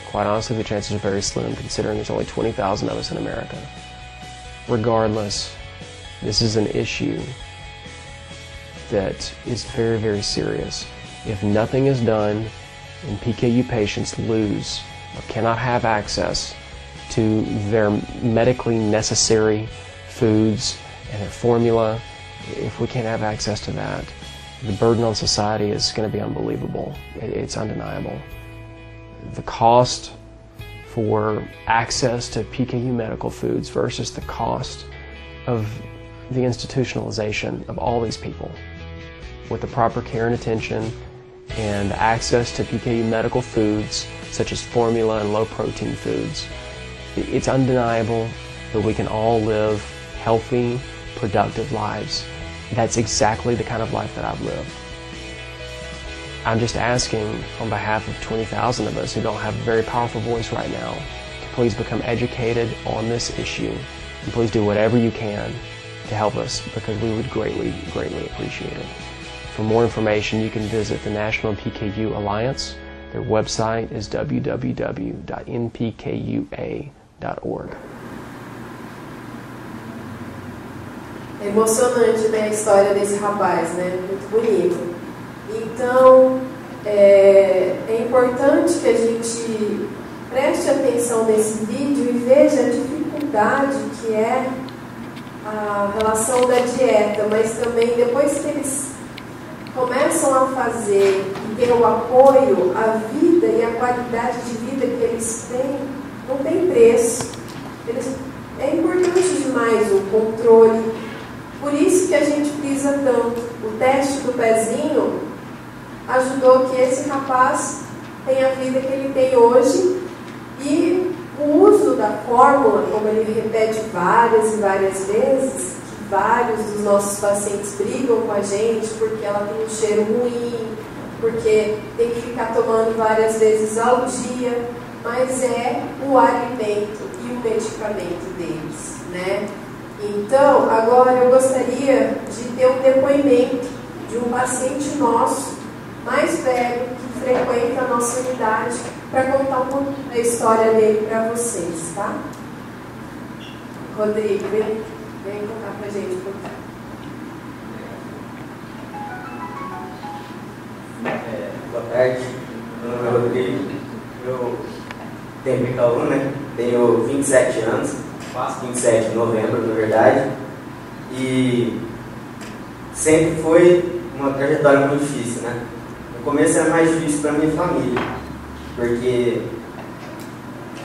quite honestly, the chances are very slim considering there's only 20,000 of us in America. Regardless, this is an issue that is very, very serious. If nothing is done and PKU patients lose or cannot have access to their medically necessary foods and their formula, if we can't have access to that, the burden on society is going to be unbelievable. It's undeniable. The cost for access to PKU medical foods versus the cost of the institutionalization of all these people with the proper care and attention and access to PKU medical foods such as formula and low protein foods. It's undeniable that we can all live healthy, productive lives. That's exactly the kind of life that I've lived. I'm just asking on behalf of 20,000 of us who don't have a very powerful voice right now to please become educated on this issue and please do whatever you can to help us, because we would greatly, greatly appreciate it. For more information, you can visit the National PKU Alliance. Their website is www.npkua.org. É emocionante ver a história desse rapaz, né? Muito bonito. Então, é importante que a gente preste atenção nesse vídeo e veja a dificuldade que é a relação da dieta, mas também depois que eles começam a fazer e ter o apoio, a vida e a qualidade de vida que eles têm, não tem preço. É importante demais o controle. Por isso que a gente frisa tanto. O teste do pezinho ajudou que esse rapaz tenha a vida que ele tem hoje, e o uso da fórmula, como ele repete várias e várias vezes, que vários dos nossos pacientes brigam com a gente porque ela tem um cheiro ruim, porque tem que ficar tomando várias vezes ao dia, mas é o alimento e o medicamento deles, né? Então, agora eu gostaria de ter um depoimento de um paciente nosso, mais velho, que frequenta a nossa unidade, para contar um pouco da história dele para vocês, tá? Rodrigo, vem contar pra gente um pouquinho. Boa tarde, meu nome é Rodrigo, eu tenho PKU, né? Tenho 27 anos, faço 27 de novembro, na verdade, e sempre foi uma trajetória muito difícil, né? No começo era mais difícil para minha família, porque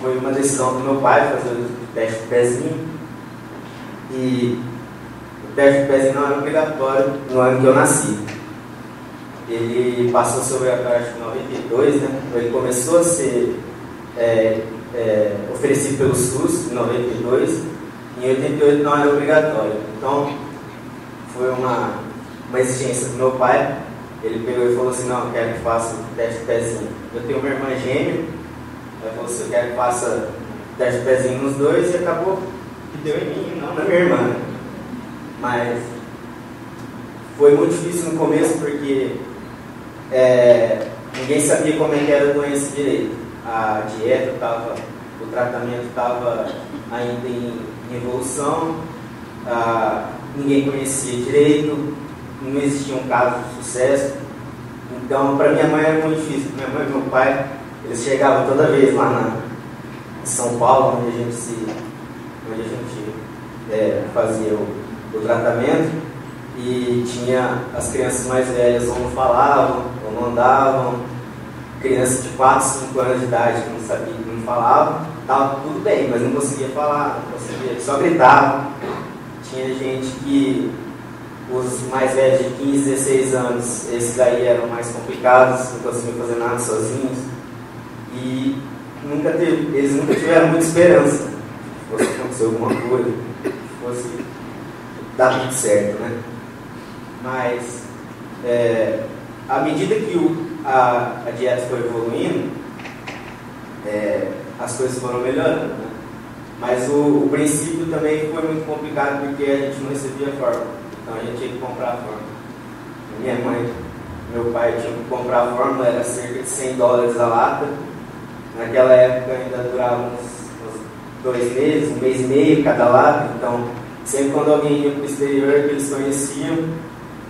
foi uma decisão do meu pai fazer o teste do pezinho, e o teste do pezinho não era obrigatório no ano que eu nasci. Ele passou sobre a taxa de 92, né? Então ele começou a ser oferecido pelo SUS em 92, em 88 não era obrigatório. Então, foi uma exigência do meu pai. Ele pegou e falou assim: não, eu quero que faça o teste de pezinho. Eu tenho uma irmã gêmea, ele falou assim: eu quero que faça o teste de pezinho nos dois, e acabou que deu em mim, não na minha irmã. Mas foi muito difícil no começo, porque ninguém sabia como é que era a doença direito. A dieta estava, o tratamento estava ainda em evolução, ninguém conhecia direito, não existia um caso de sucesso. Então, para minha mãe era muito difícil. Minha mãe e meu pai, eles chegavam toda vez lá em São Paulo, onde a gente fazia o tratamento, e tinha as crianças mais velhas ou não falavam, ou não andavam, crianças de 4, 5 anos de idade que não sabia, não falavam, estava tudo bem, mas não conseguia falar, não conseguia, só gritava. Tinha gente que, os mais velhos de 15, 16 anos, esses aí eram mais complicados, não conseguiam fazer nada sozinhos, e eles nunca tiveram muita esperança que fosse acontecer alguma coisa, que fosse dar tudo certo, né? Mas, à medida que a dieta foi evoluindo, as coisas foram melhorando, né? Mas o princípio também foi muito complicado, porque a gente não recebia fórmula, então a gente tinha que comprar a fórmula. Minha mãe, meu pai tinha que comprar a fórmula, era cerca de $100 a lata. Naquela época ainda durava uns 2 meses, 1 mês e meio cada lata, então sempre quando alguém ia para o exterior que eles conheciam,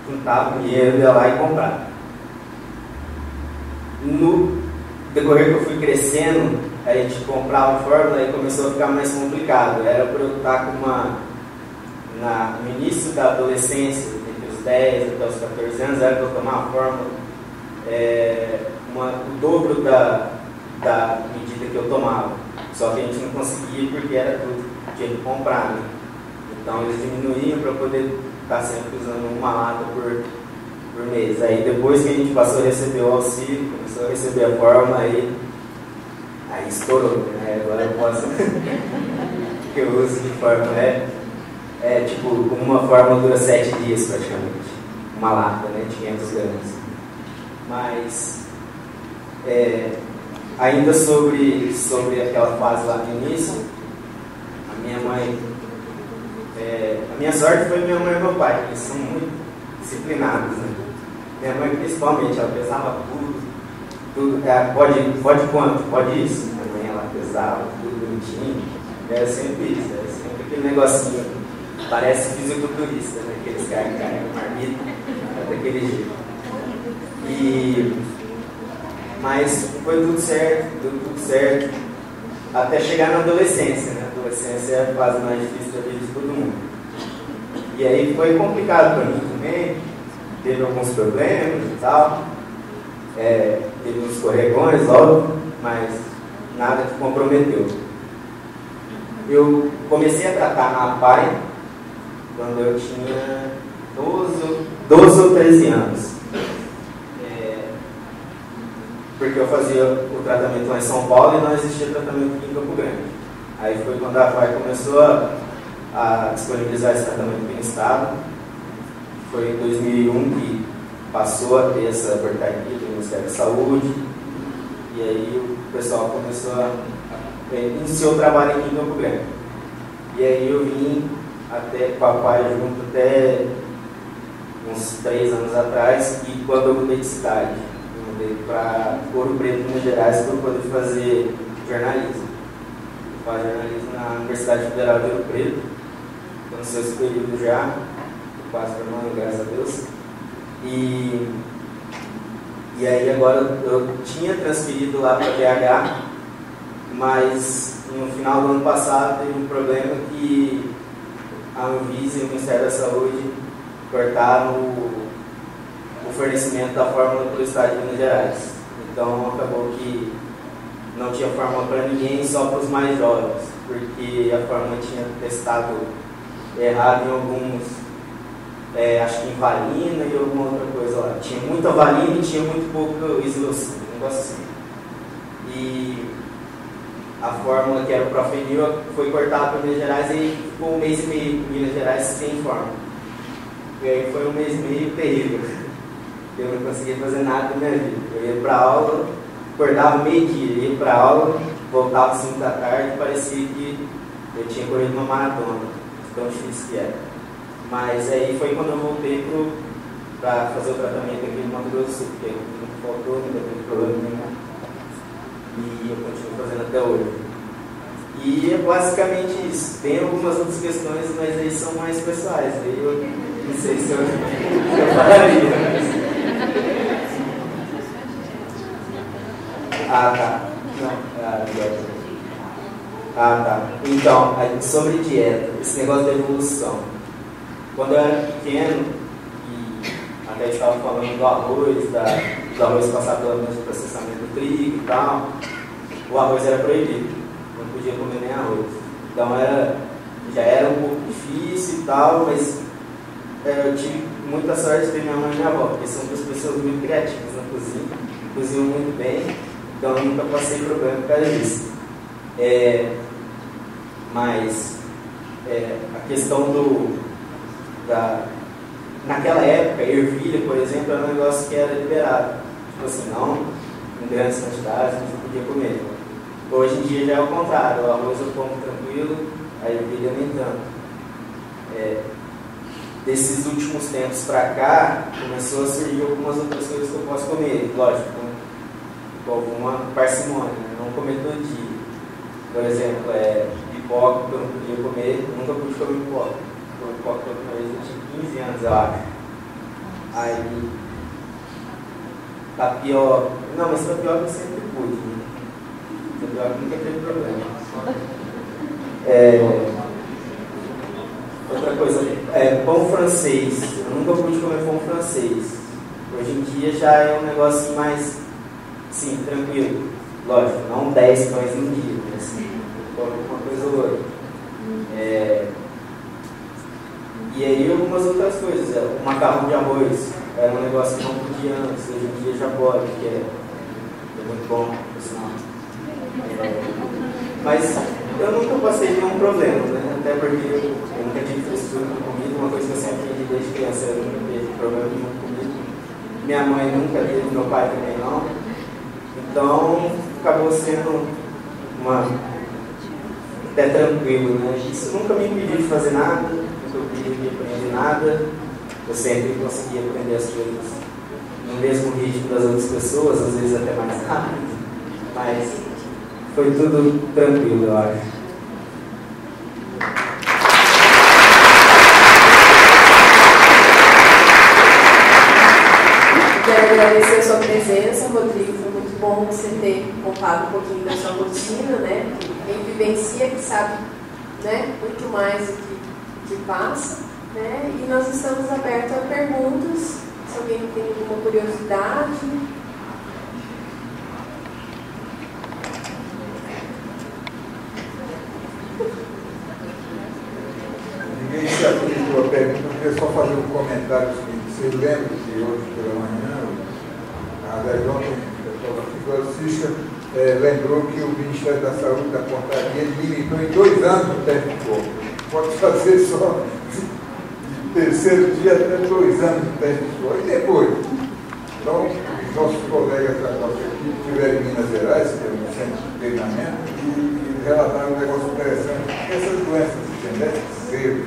juntavam dinheiro, ia lá e comprava. No decorrer que eu fui crescendo, a gente comprava a fórmula e começou a ficar mais complicado. Era para eu estar no início da adolescência, entre os 10 até os 14 anos, era para eu tomar a fórmula o dobro da medida que eu tomava. Só que a gente não conseguia porque era tudo, tinha que comprar, né? Então eles diminuíam para poder estar sempre usando uma lata por mês. Aí depois que a gente passou a receber o auxílio, começou a receber a fórmula, aí estourou, né? Agora eu posso que eu uso de fórmula tipo, uma fórmula dura 7 dias praticamente, uma lata, né, de 500 gramas. Mas ainda sobre aquela fase lá no início, a minha mãe, a minha sorte foi minha mãe e meu pai, eles são muito disciplinados, né? Minha mãe principalmente, ela pesava tudo, pode quanto? Pode isso? Minha mãe, ela pesava tudo bonitinho, era sempre isso, era sempre aquele negocinho, parece fisiculturista, né? Aqueles caras que carregam marmita, daquele jeito. Mas foi tudo certo, até chegar na adolescência, né? A adolescência é a fase mais difícil da vida de todo mundo. E aí foi complicado para mim também, teve alguns problemas e tal, teve uns escorregões, óbvio, mas nada que comprometeu. Eu comecei a tratar na PAI quando eu tinha 12 ou 13 anos. Porque eu fazia o tratamento lá em São Paulo e não existia tratamento aqui em Campo Grande. Aí foi quando a PAI começou a disponibilizar esse tratamento aqui no estado. Foi em 2001 que passou a ter essa portaria do Ministério da Saúde. E aí o pessoal começou iniciou o trabalho aqui em Campo Grande. E aí eu vim até com a PAI junto até uns 3 anos atrás, e quando eu mudei de cidade, eu mudei para Ouro Preto, Minas Gerais, para poder fazer jornalismo. Eu faço jornalismo na Universidade Federal de Ouro Preto. Estou no 6º período já, quase formando, graças a Deus. E aí agora eu tinha transferido lá para BH, mas no final do ano passado teve um problema que a Anvisa e o Ministério da Saúde cortaram o fornecimento da fórmula para o estado de Minas Gerais. Então acabou que não tinha fórmula para ninguém, só para os mais jovens, porque a fórmula tinha testado errado em alguns, acho que em valina e alguma outra coisa lá. Tinha muita valina e tinha muito pouco isolocina, um negócio assim. E a fórmula que era o Profenil foi cortada para Minas Gerais e ficou um mês e meio em Minas Gerais sem fórmula. E aí foi um mês e meio terrível. Eu não conseguia fazer nada da minha vida. Eu ia para aula, acordava meio-dia, ia para aula, voltava às 5 da tarde, parecia que eu tinha corrido uma maratona, tão difícil que era. Mas aí foi quando eu voltei para fazer o tratamento aqui no Mato Grosso do Sul, porque não faltou, não teve problema nenhum. E eu continuo fazendo até hoje. E é basicamente isso. Tem algumas outras questões, mas aí são mais pessoais. Aí eu não sei se eu falaria. Mas... tá. Tá. Então, sobre dieta, esse negócio da evolução. Quando eu era pequeno, e até estava falando do arroz passar pela mão de processamento do trigo e tal, o arroz era proibido, não podia comer nem arroz. Então já era um pouco difícil e tal, mas eu tive muita sorte de ter minha mãe e minha avó, porque são duas pessoas muito criativas na cozinha, cozinham muito bem, então eu nunca passei problema por causa disso. Mas a questão naquela época, ervilha, por exemplo, era um negócio que era liberado. Tipo assim, não em grandes quantidades, não podia comer. Hoje em dia já é o contrário, o arroz eu como tranquilo, a ervilha nem tanto. Desses últimos tempos pra cá, começou a surgir algumas outras coisas que eu posso comer, lógico, com alguma parcimônia, né? Não comer todo dia. Por exemplo, pipoca que eu não podia comer, nunca pude comer pipoca. Comi pipoca pela primeira vez, eu tinha 15 anos, eu acho. Aí, tapioca, não, mas tapioca eu sempre pude, né? Tapioca nunca teve problema. Outra coisa, pão francês, eu nunca pude comer pão francês. Hoje em dia já é um negocinho mais, sim, tranquilo. Lógico, não 10 pães no dia, mas assim, uma coisa ou outra. E aí algumas outras coisas, o macarrão de arroz era um negócio que não podia antes, hoje em dia já pode, que é muito bom, por sinal. Mas eu nunca passei nenhum problema, né? Até porque eu nunca tive frescura com comida, uma coisa que eu sempre tive desde criança, eu nunca tive problema nenhum com comida. Minha mãe nunca teve, meu pai também não. Então acabou sendo até tranquilo, né? Isso nunca me impediu de fazer nada, nunca me impediu de aprender nada. Eu sempre conseguia aprender as coisas no mesmo ritmo das outras pessoas, às vezes até mais rápido, mas foi tudo tranquilo, eu acho. Quero agradecer a sua presença, Rodrigo. Foi muito bom você ter contado um pouquinho da sua rotina, né? Quem vivencia, que sabe, né, muito mais do que passa, né? E nós estamos abertos a perguntas, se alguém tem alguma curiosidade. Ninguém se atendeu a pergunta, eu queria só fazer um comentário seguinte. Vocês lembram que hoje pela manhã, ontem, o fibrosista lembrou que o Ministério da Saúde da Portaria limitou em 2 anos o teste de corpo. Pode fazer só de terceiro dia até 2 anos de teste de corpo. E depois? Então, os nossos colegas da nossa equipe estiveram em Minas Gerais, que é um centro de treinamento, e relataram um negócio interessante. Essas doenças genéticas cedo,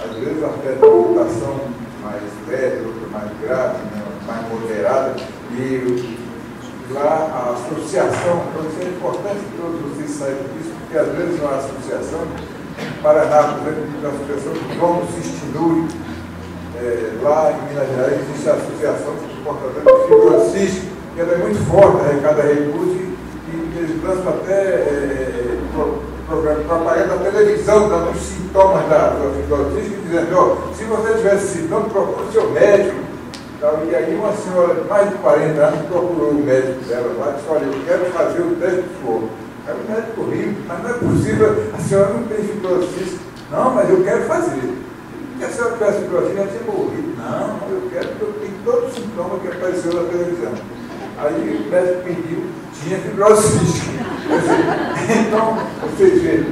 às vezes afetam a mutação mais leve, outra mais grave, né, mais moderada, e lá a associação, então isso é importante que todos vocês saibam disso, porque às vezes uma associação, em Paraná, por exemplo, a associação do Nogueira, lá em Minas Gerais existe a associação de portadores de fibrocístico, que ela é muito forte, arrecada recursos, e eles lançam até propaganda da televisão, dando os sintomas da fibrocística, dizendo, se você tivesse sintomas, procure o seu médico. E aí uma senhora de mais de 40 anos procurou o médico dela lá e disse, olha, eu quero fazer o teste de suor. Aí o médico riu, mas não é possível, a senhora não tem fibrocística. Não, mas eu quero fazer. Se a senhora tivesse fibrocística, ela tinha morrido. Não, eu quero, porque eu tenho todos os sintomas que apareceu na televisão. Aí o médico pediu, tinha fibrocística. Então, vocês veem,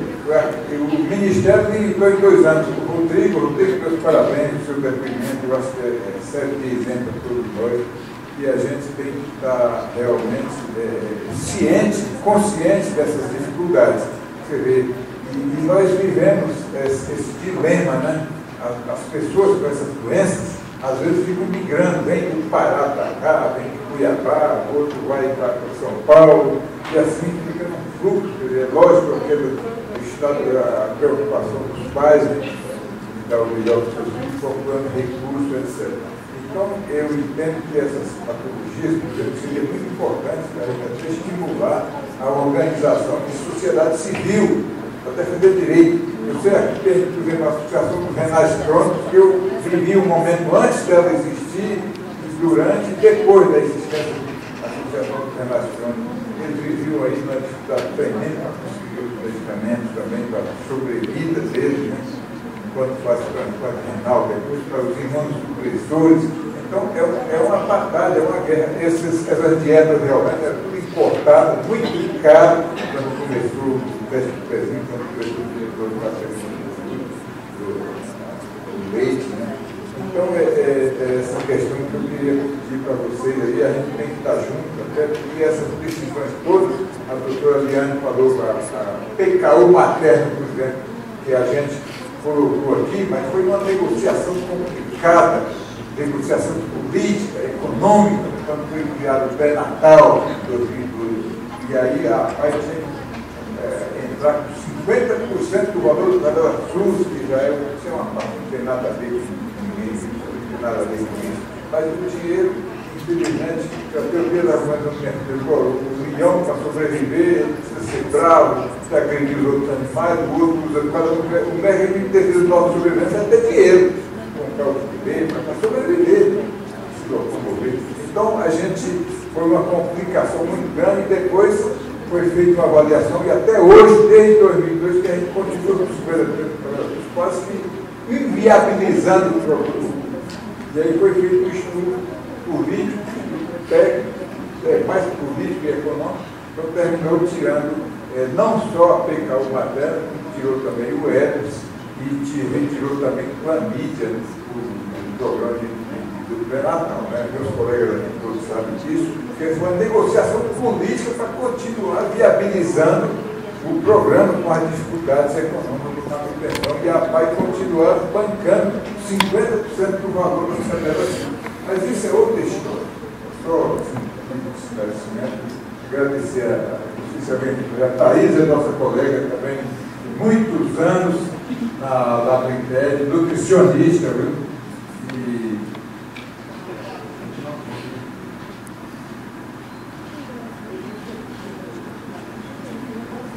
o Ministério limitou em 2 anos. O Rodrigo, meus parabéns pelo seu depoimento, eu acho que serve de exemplo a todos nós, e a gente tem que estar realmente ciente, consciente dessas dificuldades. Você vê, e nós vivemos esse dilema, né? As pessoas com essas doenças, às vezes ficam migrando, vem do Pará para cá, vem de Cuiabá, outro vai para São Paulo, e assim fica num fluxo. É lógico, a preocupação dos pais de dar o melhor para os seus filhos, procurando recursos, etc. Então, eu entendo que essas patologias, por exemplo, seria muito importante para a gente estimular a organização de sociedade civil para defender direito. Eu sei aqui tem, por exemplo, a Associação dos Renais Crônicos, que eu vivi um momento antes dela existir, durante e depois da existência da Associação dos Renais Crônicos. Eles viviam aí uma dificuldade tremenda para conseguir os medicamentos também, para a sobrevida deles, né? Enquanto faz transplante renal, depois para os irmãos supressores. Então, é uma batalha, é uma guerra. Essas dietas realmente eram tudo importadas, muito caro, quando começou o teste do pezinho, quando começou o diretor do leite, né? Então, essa questão que eu queria pedir para vocês aí, a gente tem que estar junto, até porque essas decisões todas, a doutora Liane falou, a PKU materno, por exemplo, que a gente colocou aqui, mas foi uma negociação complicada, negociação política, econômica, quando foi criado o natal em 2012. E aí a PAI tinha que entrar com 50% do valor do cada SUS, que já tinha uma parte que não tem nada a ver com ninguém, não tem nada a ver com isso. Mas o dinheiro, infelizmente, já tem o dinheiro da mãe do tempo, o milhão para sobreviver, precisa ser bravo, para agredir os outros animais, o outro usa cada um. O médico tem que ter sido nossa sobrevivência, é ter dinheiro, comprar o que beber, para sobreviver, se locomover. Então, a gente foi uma complicação muito grande e depois foi feita uma avaliação e até hoje, desde 2002, que a gente continua com os quase que inviabilizando o produto. E aí foi feito um estudo político, técnico, mais político e econômico, então terminou tirando não só a PKU materna, como tirou também o herpes e retirou também clamídia do programa do pré-natal, né? Meus colegas aqui todos sabem disso, porque foi uma negociação política para continuar viabilizando o programa com as dificuldades econômicas da manutenção e a PAI continuar bancando 50% do valor do estabelecimento. Mas isso é outra história. Só um esclarecimento. Agradecer a Thays, a nossa colega também de muitos anos na Labrintel, nutricionista, viu? E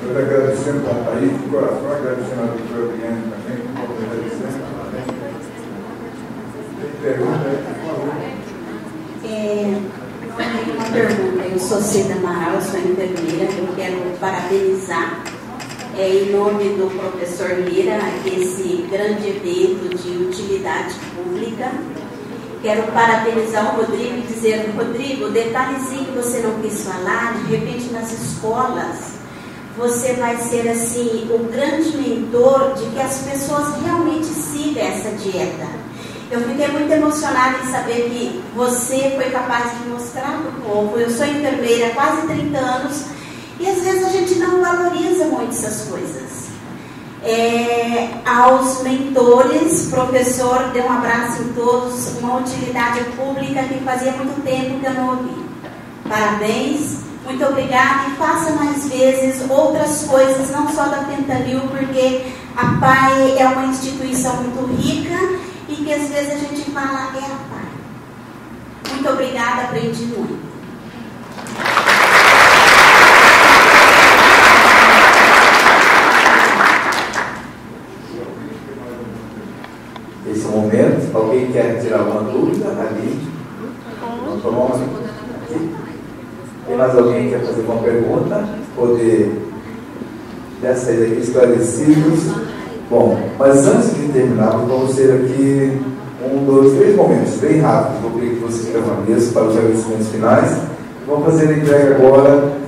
nós agradecemos a Thays de coração, agradecendo a doutora Liane também, agradecendo também. Tem pergunta aí, por favor? Eu tenho uma pergunta. Eu sou Cida Amaral, eu sou enfermeira. Eu quero parabenizar, em nome do professor Lira, esse grande evento de utilidade pública. Quero parabenizar o Rodrigo e dizer, Rodrigo, detalhezinho que você não quis falar, de repente nas escolas, você vai ser assim o grande mentor de que as pessoas realmente sigam essa dieta. Eu fiquei muito emocionada em saber que você foi capaz de mostrar para o povo. Eu sou enfermeira há quase 30 anos e às vezes a gente não valoriza muito essas coisas. Aos mentores, professor, dê um abraço em todos, uma utilidade pública que fazia muito tempo que eu não ouvi. Parabéns, muito obrigada e faça mais vezes outras coisas, não só da Fentanil, porque a PAI é uma instituição muito rica e que às vezes a gente fala é a PAI. Muito obrigada, aprendi muito. Esse é o momento. Alguém quer tirar alguma dúvida? Ali. Vamos tomar uma aqui. Tem mais alguém que quer fazer uma pergunta? Poder dessa aí daqui esclarecidos. Bom, mas antes de terminar, vamos ter aqui 1, 2, 3 momentos bem rápidos. Vou pedir que você permaneça para os agradecimentos finais. Vamos fazer a entrega agora